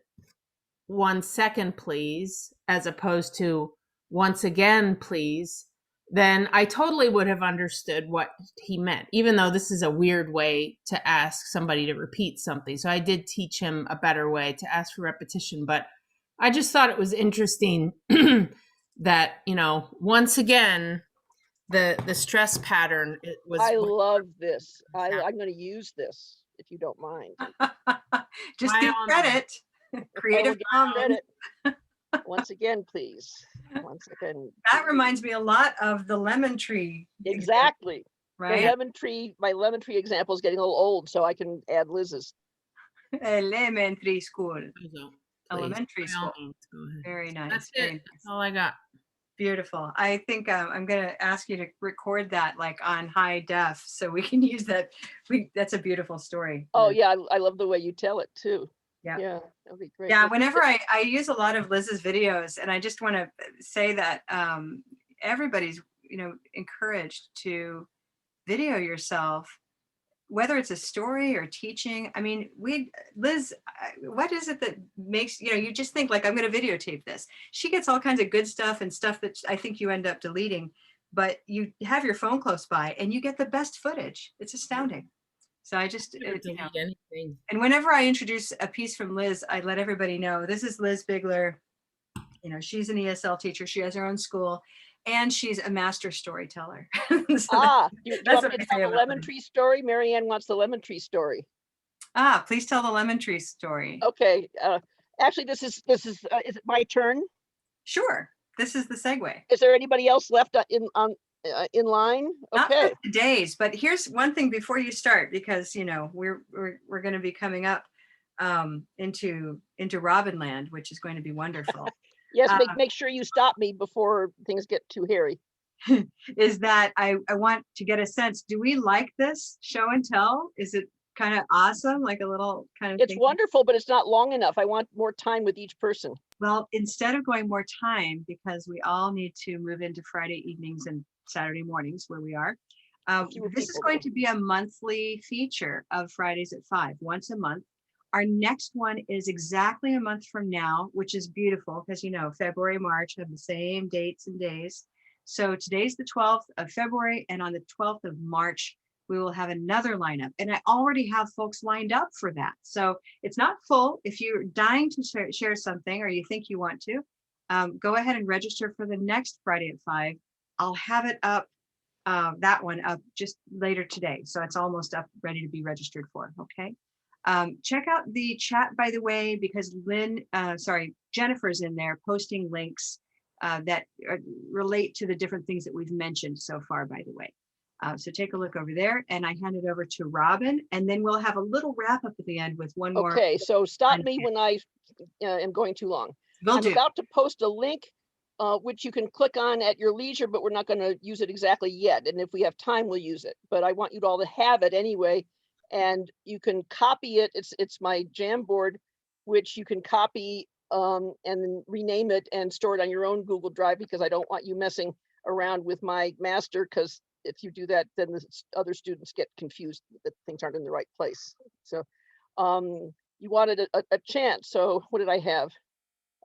Speaker 3: 1 second, please, as opposed to once again, please, then I totally would have understood what he meant, even though this is a weird way to ask somebody to repeat something. So I did teach him a better way to ask for repetition, but I just thought it was interesting that, once again, the stress pattern was.
Speaker 2: I love this. I'm going to use this if you don't mind.
Speaker 1: Just give credit. Creative Commons.
Speaker 2: Credit. Once again, please. Once again.
Speaker 1: That reminds me a lot of the lemon tree.
Speaker 2: Exactly.
Speaker 1: Right.
Speaker 2: My lemon tree example is getting a little old, so I can add Liz's.
Speaker 1: Elementary school.
Speaker 3: Please.
Speaker 1: Elementary school. Very nice.
Speaker 3: That's
Speaker 1: Very
Speaker 3: it.
Speaker 1: nice.
Speaker 3: That's all I got.
Speaker 1: Beautiful. I think I'm going to ask you to record that like on high def so we can use that. That's a beautiful story.
Speaker 2: Oh yeah, I love the way you tell it too.
Speaker 1: Yeah,
Speaker 2: that'd be great.
Speaker 1: Yeah, whenever I use a lot of Liz's videos, and I just want to say that everybody's encouraged to video yourself, whether it's a story or teaching. I mean, Liz, what is it that makes, you just think like, I'm going to videotape this. She gets all kinds of good stuff and stuff that I think you end up deleting, but you have your phone close by and you get the best footage. It's astounding. So I just,
Speaker 3: anything.
Speaker 1: And whenever I introduce a piece from Liz, I let everybody know, this is Liz Bigler. She's an ESL teacher. She has her own school. And she's a master storyteller. So
Speaker 2: you want me to tell the lemon tree story? Marianne wants the lemon tree story.
Speaker 1: Please tell the lemon tree story.
Speaker 2: Okay. Actually, this is it my turn?
Speaker 1: Sure. This is the segue.
Speaker 2: Is there anybody else left in line? Okay.
Speaker 1: Not for days, but here's one thing before you start, because we're going to be coming up into Robin Land, which is going to be wonderful.
Speaker 2: Yes, make sure you stop me before things get too hairy.
Speaker 1: Is that I want to get a sense, do we like this show and tell? Is it kind of awesome, like a little kind of
Speaker 2: It's wonderful, but it's not long enough. I want more time with each person.
Speaker 1: Well, instead of going more time, because we all need to move into Friday evenings and Saturday mornings where we are, this is going to be a monthly feature of Fridays at 5, once a month. Our next one is exactly a month from now, which is beautiful because, February, March have the same dates and days. So today's the 12th of February, and on the 12th of March, we will have another lineup. And I already have folks lined up for that. So it's not full. If you're dying to share something or you think you want to, go ahead and register for the next Friday at 5. I'll have it up, that one up just later today. So it's almost up, ready to be registered for, okay? Check out the chat, by the way, because Jennifer's in there posting links that relate to the different things that we've mentioned so far, by the way. So take a look over there, and I hand it over to Robin, and then we'll have a little wrap up at the end with one more.
Speaker 2: Okay, so stop me when I am going too long. I'm about to post a link which you can click on at your leisure, but we're not going to use it exactly yet. And if we have time, we'll use it. But I want you all to have it anyway. And you can copy it. It's my Jamboard, which you can copy and rename it and store it on your own Google Drive, because I don't want you messing around with my master, because if you do that, then the other students get confused that things aren't in the right place. So you wanted a chant. So what did I have?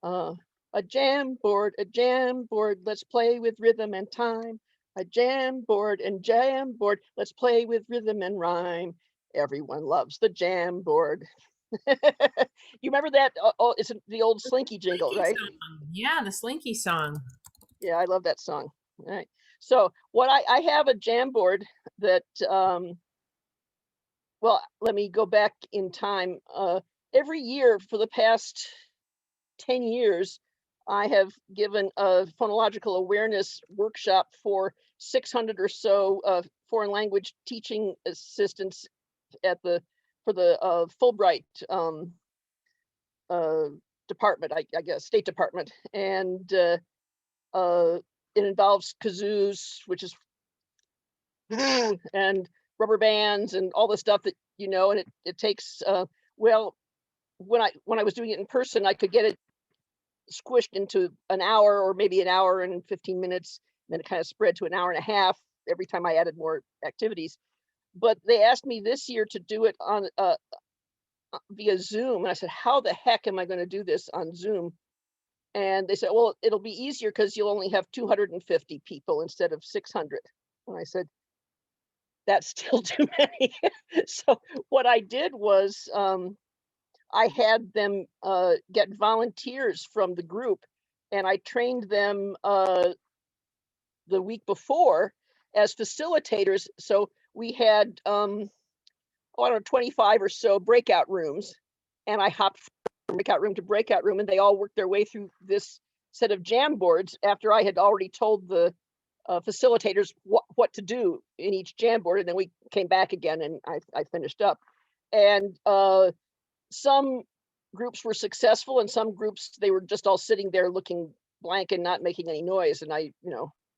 Speaker 2: A Jamboard, let's play with rhythm and time. A Jamboard, let's play with rhythm and rhyme. Everyone loves the Jamboard. You remember that? Oh, it's the old Slinky jingle,
Speaker 3: Slinky
Speaker 2: right?
Speaker 3: song. Yeah, the Slinky song.
Speaker 2: Yeah, I love that song. All right. So what I have a Jamboard that, well, let me go back in time. Every year for the past 10 years, I have given a phonological awareness workshop for 600 or so foreign language teaching assistants at for the Fulbright department, I guess, State Department. And it involves kazoos, which is, and rubber bands and all the stuff that, you know, and it takes, well, when I was doing it in person, I could get it squished into an hour or maybe an hour and 15 minutes. Then it kind of spread to an hour and a half every time I added more activities. But they asked me this year to do it on via Zoom. And I said, how the heck am I going to do this on Zoom? And they said, well, it'll be easier because you'll only have 250 people instead of 600. And I said, that's still too many. So what I did was I had them get volunteers from the group, and I trained them the week before as facilitators. So we had, I don't know, 25 or so breakout rooms, and I hopped from breakout room to breakout room, and they all worked their way through this set of Jamboards after I had already told the facilitators what to do in each Jamboard, and then we came back again, and I finished up. And some groups were successful, and some groups, they were just all sitting there looking blank and not making any noise. And I,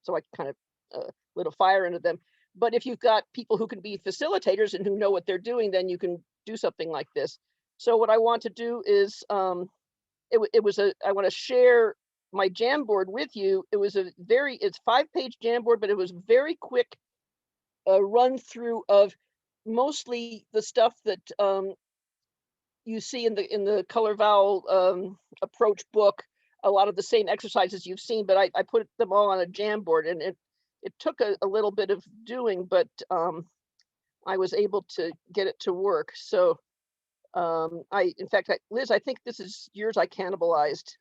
Speaker 2: so I kind of lit a fire into them. But if you've got people who can be facilitators and who know what they're doing, then you can do something like this. So what I want to do is, I want to share my Jamboard with you. It was it's 5-page Jamboard, but it was very quick run through of mostly the stuff that you see in the Color Vowel approach book, a lot of the same exercises you've seen, but I put them all on a Jamboard, and it took a little bit of doing, but I was able to get it to work. So in fact, Liz, I think this is yours I cannibalized.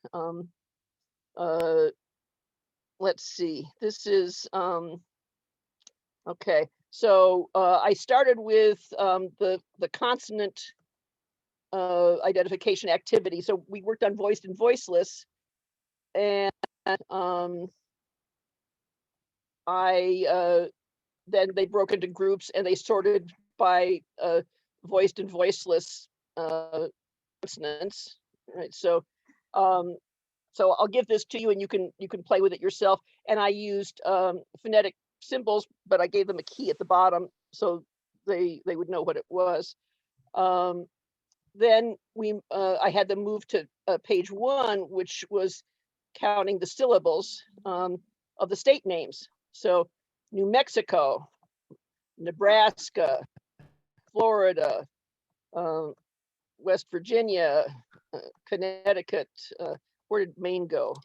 Speaker 2: Let's see, this is, okay. So I started with the consonant identification activity. So we worked on voiced and voiceless, and then they broke into groups and they sorted by voiced and voiceless consonants. Right. So so I'll give this to you, and you can play with it yourself. And I used phonetic symbols, but I gave them a key at the bottom so they would know what it was. Then I had them move to page 1, which was counting the syllables of the state names. So New Mexico, Nebraska, Florida, West Virginia, Connecticut. Where did Maine go?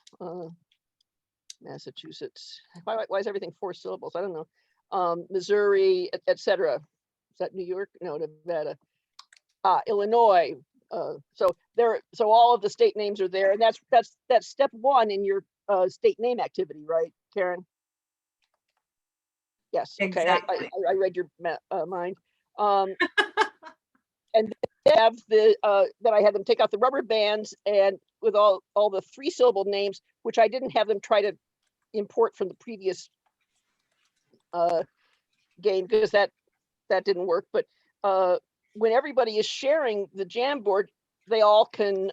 Speaker 2: Massachusetts. Why is everything 4 syllables? I don't know. Missouri, etc. Is that New York? No, Nevada. Illinois. So all of the state names are there, and that's step 1 in your state name activity, right, Karen? Yes. Okay.
Speaker 1: Exactly.
Speaker 2: I read your mind. And they have then I had them take out the rubber bands, and with all the 3-syllable names, which I didn't have them try to import from the previous game because that didn't work. But when everybody is sharing the Jamboard, they all can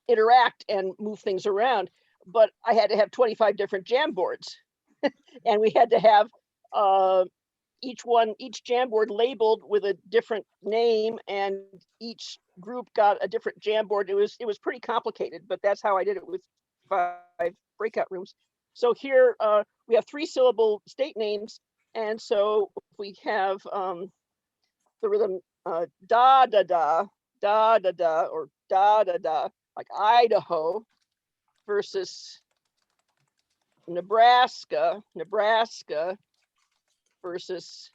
Speaker 2: interact and move things around. But I had to have 25 different Jamboards, and we had to have each Jamboard labeled with a different name, and each group got a different Jamboard. It was pretty complicated, but that's how I did it with 5 breakout rooms. So here we have 3-syllable state names. And so we have the rhythm da da da da da da or da da da, like Idaho versus Nebraska, Nebraska versus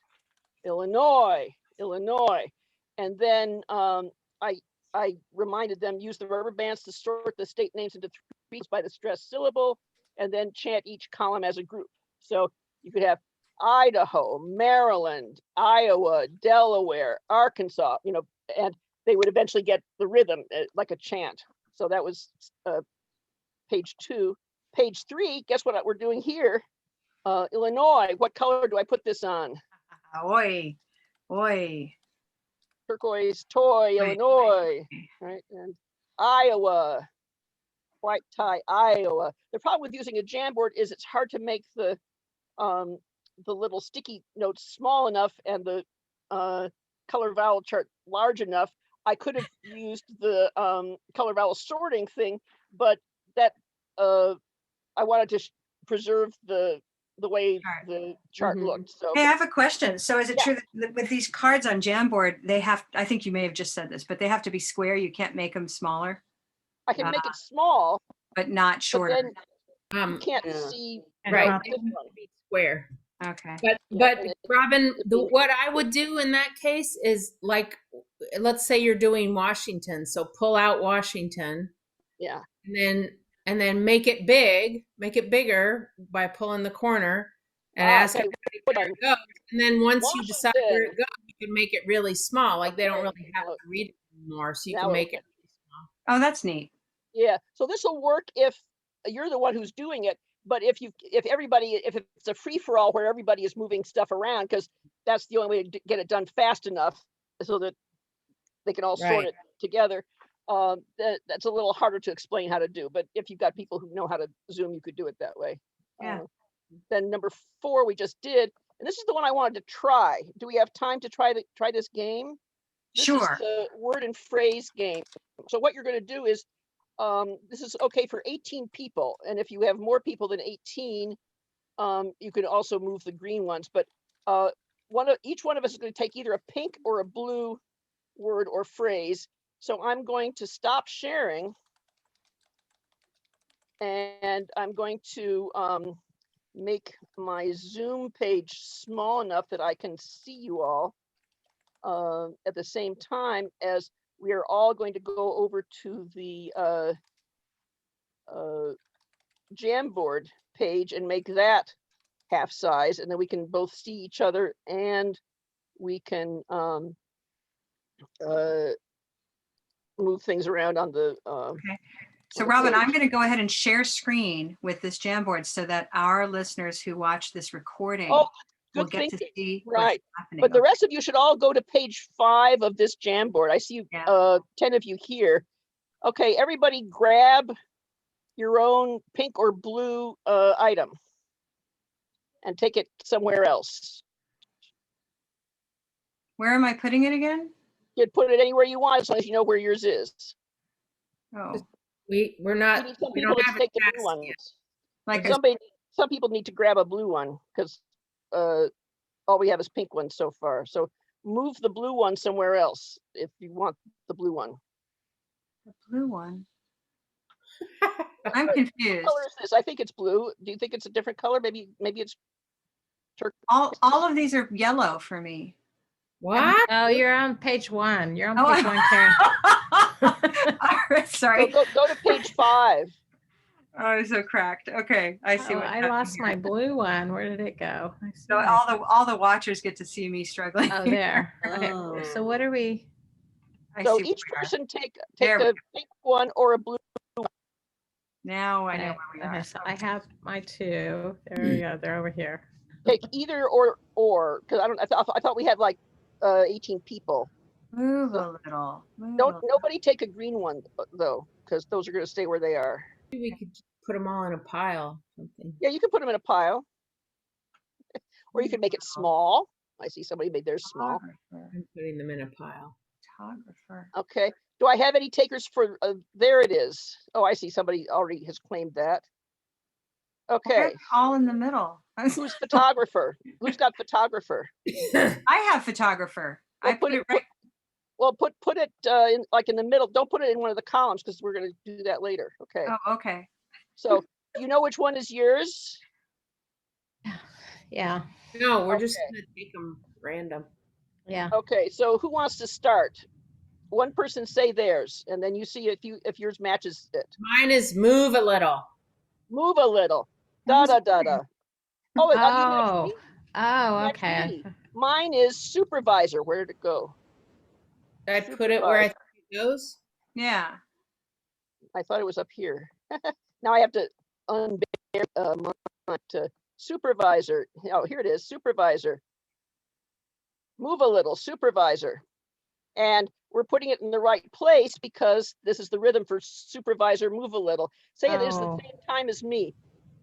Speaker 2: Illinois, Illinois. And then I reminded them use the rubber bands to sort the state names into 3 by the stressed syllable, and then chant each column as a group. So you could have Idaho, Maryland, Iowa, Delaware, Arkansas, you know, and they would eventually get the rhythm like a chant. So that was page 2. Page 3, guess what we're doing here? Illinois, what color do I put this on?
Speaker 1: Oi, oi.
Speaker 2: Turquoise toy, Illinois, right? And Iowa, white tie, Iowa. The problem with using a Jamboard is it's hard to make the little sticky notes small enough and the color vowel chart large enough. I could have used the color vowel sorting thing, but that I wanted to preserve the way the chart looked. So
Speaker 1: Hey, I have a question. So is it
Speaker 2: Yeah.
Speaker 1: true that with these cards on Jamboard, they have, I think you may have just said this, but they have to be square. You can't make them smaller,
Speaker 2: I can make it small,
Speaker 1: but not
Speaker 2: but
Speaker 1: shorter.
Speaker 2: then you
Speaker 3: Um,
Speaker 2: can't see
Speaker 3: right,
Speaker 2: this one.
Speaker 3: be square.
Speaker 1: Okay.
Speaker 3: But
Speaker 2: and it-
Speaker 3: Robin, what I would do in that case is like, let's say you're doing Washington, so pull out Washington,
Speaker 2: Yeah.
Speaker 3: and then make it big, make it bigger by pulling the corner, and ask
Speaker 2: okay,
Speaker 3: everybody
Speaker 2: hold
Speaker 3: where
Speaker 2: on.
Speaker 3: it goes. And then once you decide where
Speaker 2: Washington.
Speaker 3: it goes, you can make it really small. Like they don't
Speaker 2: Okay,
Speaker 3: really have
Speaker 2: now-
Speaker 3: to read it anymore, so you
Speaker 2: now
Speaker 3: can
Speaker 2: it-
Speaker 3: make it really small.
Speaker 1: Oh, that's neat.
Speaker 2: Yeah, so this will work if you're the one who's doing it, but if it's a free-for-all where everybody is moving stuff around, because that's the only way to get it done fast enough so that they can all sort
Speaker 3: Right.
Speaker 2: it together. That's a little harder to explain how to do, but if you've got people who know how to Zoom, you could do it that way.
Speaker 1: Yeah.
Speaker 2: Then number 4 we just did, and this is the one I wanted to try. Do we have time to try this game? This
Speaker 1: Sure.
Speaker 2: is the word and phrase game. So what you're going to do is, this is okay for 18 people. And if you have more people than 18, you can also move the green ones. But each one of us is going to take either a pink or a blue word or phrase. So I'm going to stop sharing. And I'm going to make my Zoom page small enough that I can see you all at the same time as we are all going to go over to the Jamboard page and make that half size, and then we can both see each other and we can move things around on the
Speaker 1: Okay. So
Speaker 2: the
Speaker 1: Robin, I'm
Speaker 2: page.
Speaker 1: going to go ahead and share screen with this Jamboard so that our listeners who watch this recording
Speaker 2: Oh,
Speaker 1: will
Speaker 2: good
Speaker 1: get to
Speaker 2: thinking.
Speaker 1: see
Speaker 2: Right.
Speaker 1: what's happening.
Speaker 2: But the rest of you should all go to page 5 of this Jamboard. I see
Speaker 1: Yeah.
Speaker 2: 10 of you here. Okay, everybody grab your own pink or blue item and take it somewhere else.
Speaker 1: Where am I putting it again?
Speaker 2: You can put it anywhere you want as long as you know where yours is.
Speaker 1: Oh,
Speaker 3: We're
Speaker 2: We
Speaker 3: not.
Speaker 2: need some
Speaker 3: We
Speaker 2: people
Speaker 3: don't
Speaker 2: to
Speaker 3: have
Speaker 2: take
Speaker 3: it
Speaker 2: the blue
Speaker 3: fast
Speaker 2: ones.
Speaker 3: yet.
Speaker 1: like
Speaker 2: And some people need to grab a blue one because all we have is pink ones so far. So move the blue one somewhere else if you want the blue one.
Speaker 1: a blue one. I'm
Speaker 2: What
Speaker 1: confused.
Speaker 2: color is this? I think it's blue. Do you think it's a different color? Maybe it's turquoise.
Speaker 1: All of these are yellow for me.
Speaker 3: What?
Speaker 10: Oh, you're on page 1. You're on
Speaker 1: Oh,
Speaker 10: page 1, Karen.
Speaker 1: All right,
Speaker 2: So
Speaker 1: sorry.
Speaker 2: go to page 5.
Speaker 1: Oh, I'm so cracked. Okay, I see
Speaker 10: Oh,
Speaker 1: what
Speaker 10: I
Speaker 1: happened
Speaker 10: lost
Speaker 1: here.
Speaker 10: my blue one. Where did it go? I see
Speaker 1: So
Speaker 10: it.
Speaker 1: all the watchers get to see me struggling.
Speaker 10: Oh, there. Okay. So what are we?
Speaker 1: I
Speaker 2: So
Speaker 1: see
Speaker 2: each
Speaker 1: where we are.
Speaker 2: person take
Speaker 1: There we
Speaker 2: a pink one or a blue.
Speaker 1: Now I know
Speaker 10: Okay,
Speaker 1: where we are.
Speaker 10: okay, so I have my 2. There we go. They're over here.
Speaker 2: Take either or because I thought we had like 18 people.
Speaker 1: Move a little. Move a
Speaker 2: Don't
Speaker 1: little.
Speaker 2: nobody take a green one though, because those are going to stay where they are.
Speaker 3: Maybe we could put them all in a pile. Something.
Speaker 2: Yeah, you can put them in a pile, or you can make it small. I see somebody made theirs small.
Speaker 1: Photographer.
Speaker 3: I'm putting them in a pile.
Speaker 1: Photographer.
Speaker 2: Okay. Do I have any takers for? There it is. Oh, I see somebody already has claimed that. Okay,
Speaker 1: All in the middle.
Speaker 2: who's photographer? Who's got photographer?
Speaker 1: I have photographer.
Speaker 2: Well,
Speaker 1: I put it right.
Speaker 2: Well, put it in like in the middle. Don't put it in one of the columns because we're going to do that later. Okay.
Speaker 1: Oh, okay.
Speaker 2: So you know which one is yours?
Speaker 10: Yeah.
Speaker 3: No, we're just gonna take them random.
Speaker 10: Yeah.
Speaker 2: Okay. So who wants to start? One person say theirs, and then you see if yours matches it.
Speaker 3: Mine is move a little.
Speaker 2: Move a little. Da da da da. Oh, you matched
Speaker 10: Oh.
Speaker 2: me?
Speaker 10: Oh,
Speaker 2: Matched
Speaker 10: okay.
Speaker 2: me. Mine is supervisor. Where did it go?
Speaker 3: Did I put it where I think it goes?
Speaker 1: Yeah.
Speaker 2: I thought it was up here. Now I have to unbear to supervisor. Oh, here it is, supervisor. Move a little, supervisor. And we're putting it in the right place because this is the rhythm for supervisor, move a little. Say it is the
Speaker 10: Oh.
Speaker 2: same time as me.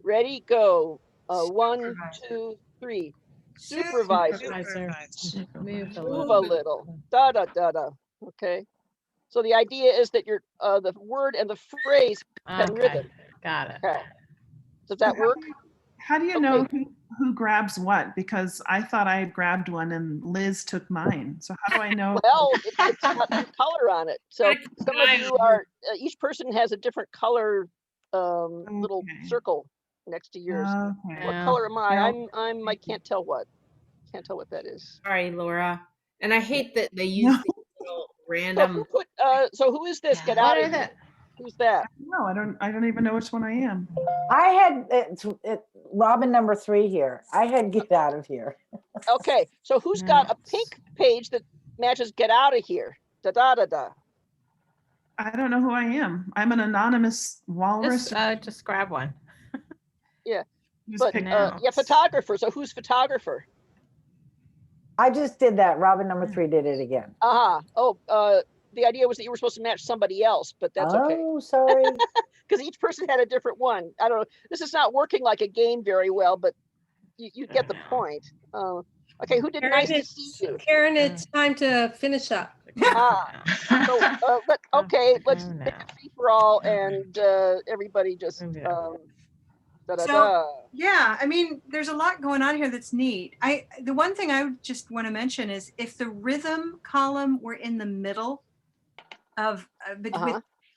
Speaker 2: Ready, go. 1,
Speaker 1: Supervisor.
Speaker 2: 2, 3. Supervisor.
Speaker 10: Supervisor. Move a
Speaker 2: Move
Speaker 10: little.
Speaker 2: a little. Da da da da. Okay. So the idea is that your the word and the phrase have
Speaker 10: Okay.
Speaker 2: rhythm.
Speaker 10: Got it.
Speaker 2: Okay. Does that work?
Speaker 4: How do you know who grabs what? Because I thought I had grabbed one and Liz took mine. So how do I know?
Speaker 2: Well, it's got the color on it. So some of you are, each person has a different color little circle next to yours.
Speaker 4: Okay.
Speaker 2: What color am I? I can't tell what. Can't tell what that is.
Speaker 3: Sorry, Laura. And I hate that they use these little random.
Speaker 2: So who is this? Get
Speaker 10: What
Speaker 2: out
Speaker 10: are
Speaker 2: of here.
Speaker 10: the-
Speaker 2: Who's that?
Speaker 4: No, I don't even know which one I am.
Speaker 11: I had Robin number 3 here. I had get out of here.
Speaker 2: Okay, so who's got a pink page that matches get out of here? Da da da da.
Speaker 4: I don't know who I am. I'm an anonymous walrus.
Speaker 10: Just grab one.
Speaker 2: Yeah,
Speaker 4: Who's
Speaker 2: but
Speaker 4: picked
Speaker 2: yeah, photographer. So who's photographer?
Speaker 11: I just did that. Robin number 3 did it again.
Speaker 2: Oh, the idea was that you were supposed to match somebody else, but that's okay.
Speaker 11: Oh, sorry.
Speaker 2: Because each person had a different one. I don't know. This is not working like a game very well, but you get the point. Okay, who did
Speaker 12: Karen,
Speaker 2: nice to see you?
Speaker 12: Karen, it's time to finish up.
Speaker 2: Let's make it free for all and everybody just
Speaker 1: Yeah, I mean, there's a lot going on here that's neat. The one thing I would just want to mention is if the rhythm column were in the middle of,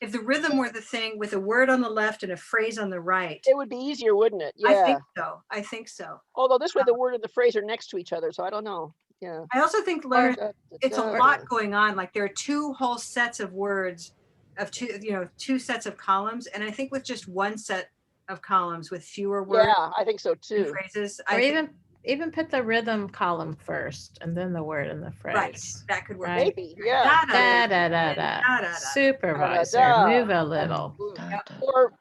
Speaker 1: if the rhythm were the thing with a word on the left and a phrase on the right,
Speaker 2: it would be easier, wouldn't it? Yeah,
Speaker 1: I think so.
Speaker 2: Although this way the word and the phrase are next to each other, so I don't know. Yeah.
Speaker 1: I also think, Larry, it's a lot going on. Like there are 2 whole sets of words of 2 sets of columns, and I think with just one set of columns with fewer words.
Speaker 2: Yeah, I think so too.
Speaker 1: Phrases.
Speaker 10: Or even put the rhythm column first and then the word and the phrase.
Speaker 1: Right, that could work.
Speaker 10: Right?
Speaker 2: Maybe, yeah.
Speaker 10: Da da da da. Supervisor, move a little.
Speaker 2: Or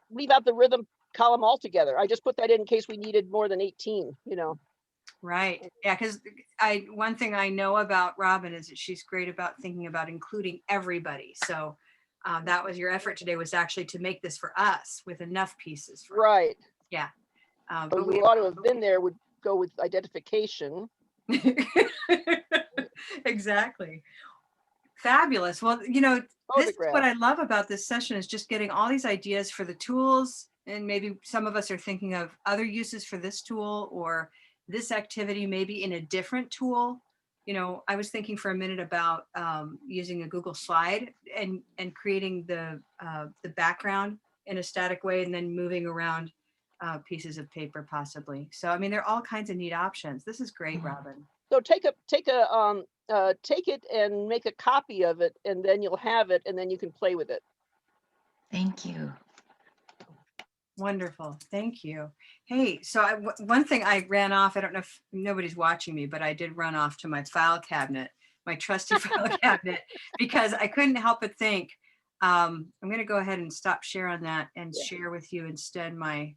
Speaker 2: leave out the rhythm column altogether. I just put that in case we needed more than 18.
Speaker 1: Right. Yeah, because one thing I know about Robin is that she's great about thinking about including everybody. So that was your effort today, was actually to make this for us with enough pieces.
Speaker 2: Right.
Speaker 1: Yeah.
Speaker 2: But we ought to have been there would go with identification.
Speaker 1: Exactly. Fabulous. Well, this is what I love about this session is just getting all these ideas for the tools. And maybe some of us are thinking of other uses for this tool or this activity maybe in a different tool. I was thinking for a minute about using a Google slide and creating the background in a static way and then moving around pieces of paper possibly. So, I mean, there are all kinds of neat options. This is great, Robin.
Speaker 2: So take it and make a copy of it, and then you'll have it, and then you can play with it.
Speaker 9: Thank you.
Speaker 1: Wonderful. Thank you. Hey, so one thing I ran off, I don't know if nobody's watching me, but I did run off to my file cabinet, my trusty file cabinet, because I couldn't help but think, I'm going to go ahead and stop share on that and share with you instead my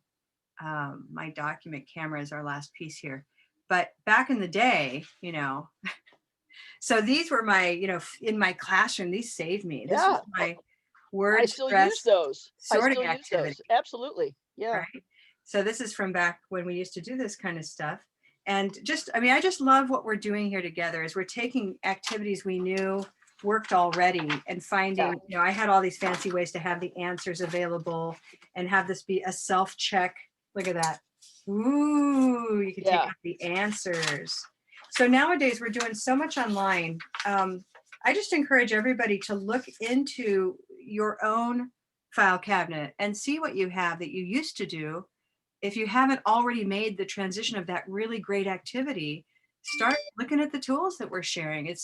Speaker 1: my document camera is our last piece here. But back in the day, so these were my, in my classroom, these saved me. This was my word
Speaker 2: I still use those.
Speaker 1: sorting activity.
Speaker 2: Absolutely. Yeah.
Speaker 1: Right. So this is from back when we used to do this kind of stuff. And I just love what we're doing here together is we're taking activities we knew worked already and finding, I had all these fancy ways to have the answers available and have this be a self-check Look at that. Ooh, you can take
Speaker 2: Yeah.
Speaker 1: out the answers. So nowadays we're doing so much online. I just encourage everybody to look into your own file cabinet and see what you have that you used to do. If you haven't already made the transition of that really great activity, start looking at the tools that we're sharing. It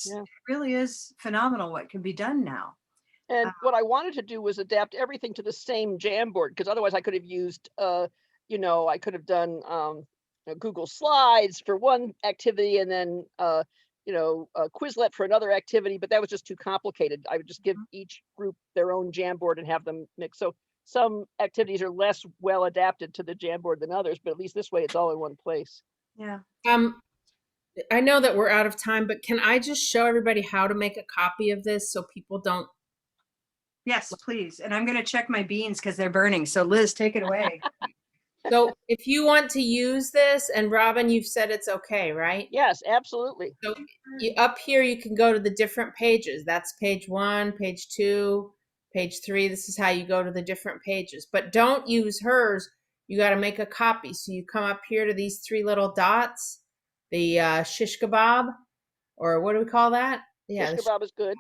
Speaker 1: really is phenomenal what can be done now.
Speaker 2: And what I wanted to do was adapt everything to the same Jamboard, because otherwise I could have used, you know, I could have done Google Slides for one activity and then, you know, Quizlet for another activity, but that was just too complicated. I would just give each group their own Jamboard and have them mix. So some activities are less well adapted to the Jamboard than others, but at least this way it's all in one place.
Speaker 1: Yeah.
Speaker 3: I know that we're out of time, but can I just show everybody how to make a copy of this so people don't?
Speaker 1: Yes, please. And I'm going to check my beans because they're burning. So Liz, take it away.
Speaker 3: So if you want to use this, and Robin, you've said it's okay, right?
Speaker 2: Yes, absolutely.
Speaker 3: So up here, you can go to the different pages. That's page 1, page 2, page 3. This is how you go to the different pages. But don't use hers. You got to make a copy. So you come up here to these 3 little dots, the shish kebab, or what do we call that? Yeah,
Speaker 2: Shish kebab is good.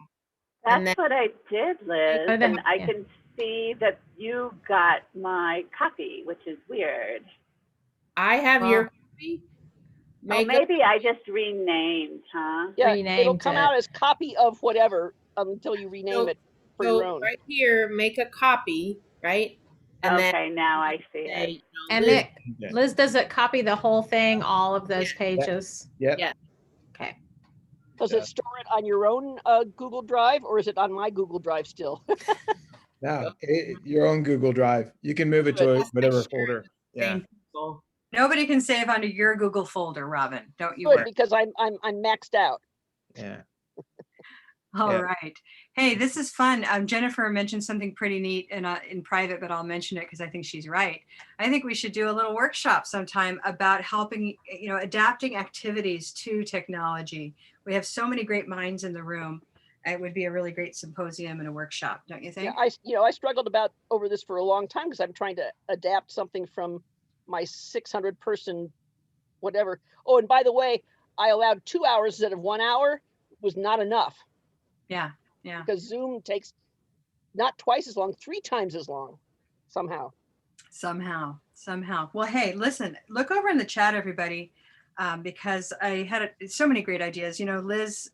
Speaker 13: That's what I did, Liz,
Speaker 10: then,
Speaker 13: and I
Speaker 10: yeah.
Speaker 13: can see that you got my copy, which is weird.
Speaker 3: I have your copy.
Speaker 13: Oh, maybe I just renamed, huh?
Speaker 2: Yeah, it'll
Speaker 10: Renamed
Speaker 2: come
Speaker 10: it.
Speaker 2: out as copy of whatever until you rename it for your own.
Speaker 3: Right here, make a copy, right? And
Speaker 13: Okay, now I see it.
Speaker 10: And Liz, does it copy the whole thing, all of those pages?
Speaker 14: Yep.
Speaker 3: Yeah.
Speaker 10: Okay.
Speaker 2: Does it store it on your own Google Drive, or is it on my Google Drive still?
Speaker 14: No, your own Google Drive. You can move it to whatever folder. Yeah.
Speaker 1: Nobody can save onto your Google folder, Robin. Don't you
Speaker 2: Good,
Speaker 1: worry.
Speaker 2: because I'm maxed out.
Speaker 14: Yeah.
Speaker 1: All
Speaker 14: Yeah.
Speaker 1: right. Hey, this is fun. Jennifer mentioned something pretty neat in private, but I'll mention it because I think she's right. I think we should do a little workshop sometime about helping, adapting activities to technology. We have so many great minds in the room. It would be a really great symposium and a workshop, don't you think?
Speaker 2: Yeah, I struggled over this for a long time because I'm trying to adapt something from my 600 person whatever. Oh, and by the way, I allowed 2 hours instead of 1 hour. Was not enough.
Speaker 1: Yeah.
Speaker 2: Because Zoom takes not twice as long, 3 times as long somehow.
Speaker 1: Somehow. Well, hey, listen, look over in the chat, everybody, because I had so many great ideas. Liz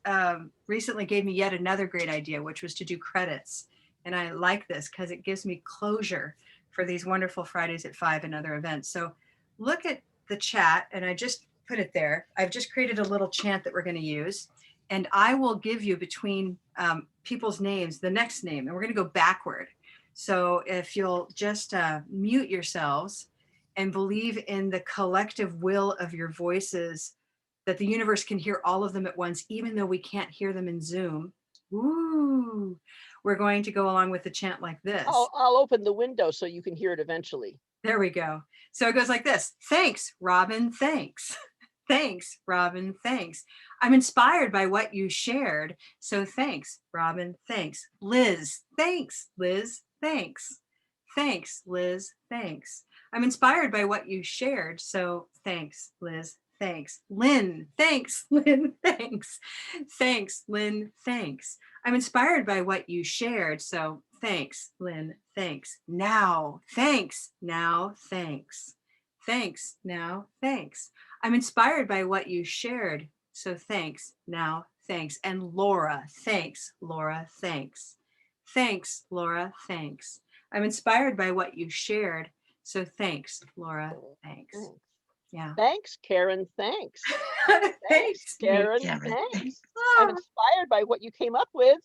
Speaker 1: recently gave me yet another great idea, which was to do credits. And I like this because it gives me closure for these wonderful Fridays at 5 and other events. So look at the chat, and I just put it there. I've just created a little chant that we're going to use. And I will give you between people's names, the next name, and we're going to go backward. So if you'll just mute yourselves and believe in the collective will of your voices, that the universe can hear all of them at once, even though we can't hear them in Zoom. Ooh, we're going to go along with the chant like this.
Speaker 2: I'll open the window so you can hear it eventually.
Speaker 1: There we go. So it goes like this. Thanks, Robin, thanks. Thanks, Robin, thanks. I'm inspired by what you shared. So thanks, Robin, thanks. Liz, thanks. Liz, thanks. Thanks, Liz, thanks. I'm inspired by what you shared. So thanks, Liz, thanks. Lynn, thanks. Lynn, thanks. Thanks, Lynn, thanks. I'm inspired by what you shared. So thanks, Lynn, thanks. Now, thanks. Now, thanks. Thanks. Now, thanks. I'm inspired by what you shared. So thanks. Now, thanks. And Laura, thanks. Laura, thanks. Thanks, Laura, thanks. I'm inspired by what you shared. So thanks, Laura, thanks. Yeah.
Speaker 2: Thanks, Karen, thanks.
Speaker 1: Thanks,
Speaker 2: Karen, thanks. I'm inspired by what you came up with.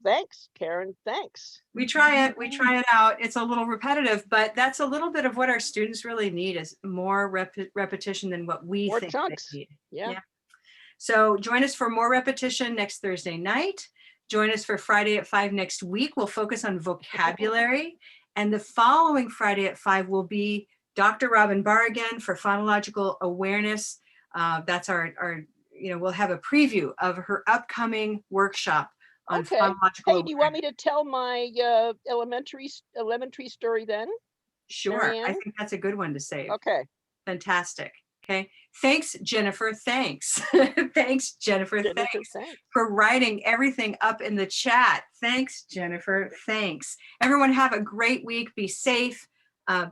Speaker 2: Thanks, Karen, thanks.
Speaker 1: We try it out. It's a little repetitive, but that's a little bit of what our students really need, is more repetition than what we
Speaker 2: More
Speaker 1: think
Speaker 2: chunks.
Speaker 1: they need.
Speaker 2: Yeah.
Speaker 1: So join us for more repetition next Thursday night. Join us for Friday at 5 next week. We'll focus on vocabulary. And the following Friday at 5 will be Dr. Robin Barr again for phonological awareness. That's our we'll have a preview of her upcoming workshop on phonological
Speaker 2: Hey, do you want me to tell my elementary story then?
Speaker 1: Sure. I
Speaker 2: Marianne?
Speaker 1: think that's a good one to save.
Speaker 2: Okay.
Speaker 1: Fantastic. Okay. Thanks, Jennifer. Thanks. Thanks, Jennifer. Thanks for writing everything up in the chat. Thanks, Jennifer. Thanks. Everyone have a great week. Be safe.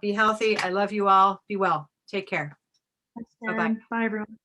Speaker 1: Be healthy. I love you all. Be well. Take care.
Speaker 4: Thanks,
Speaker 1: Bye-bye.
Speaker 4: Karen. Bye, everyone.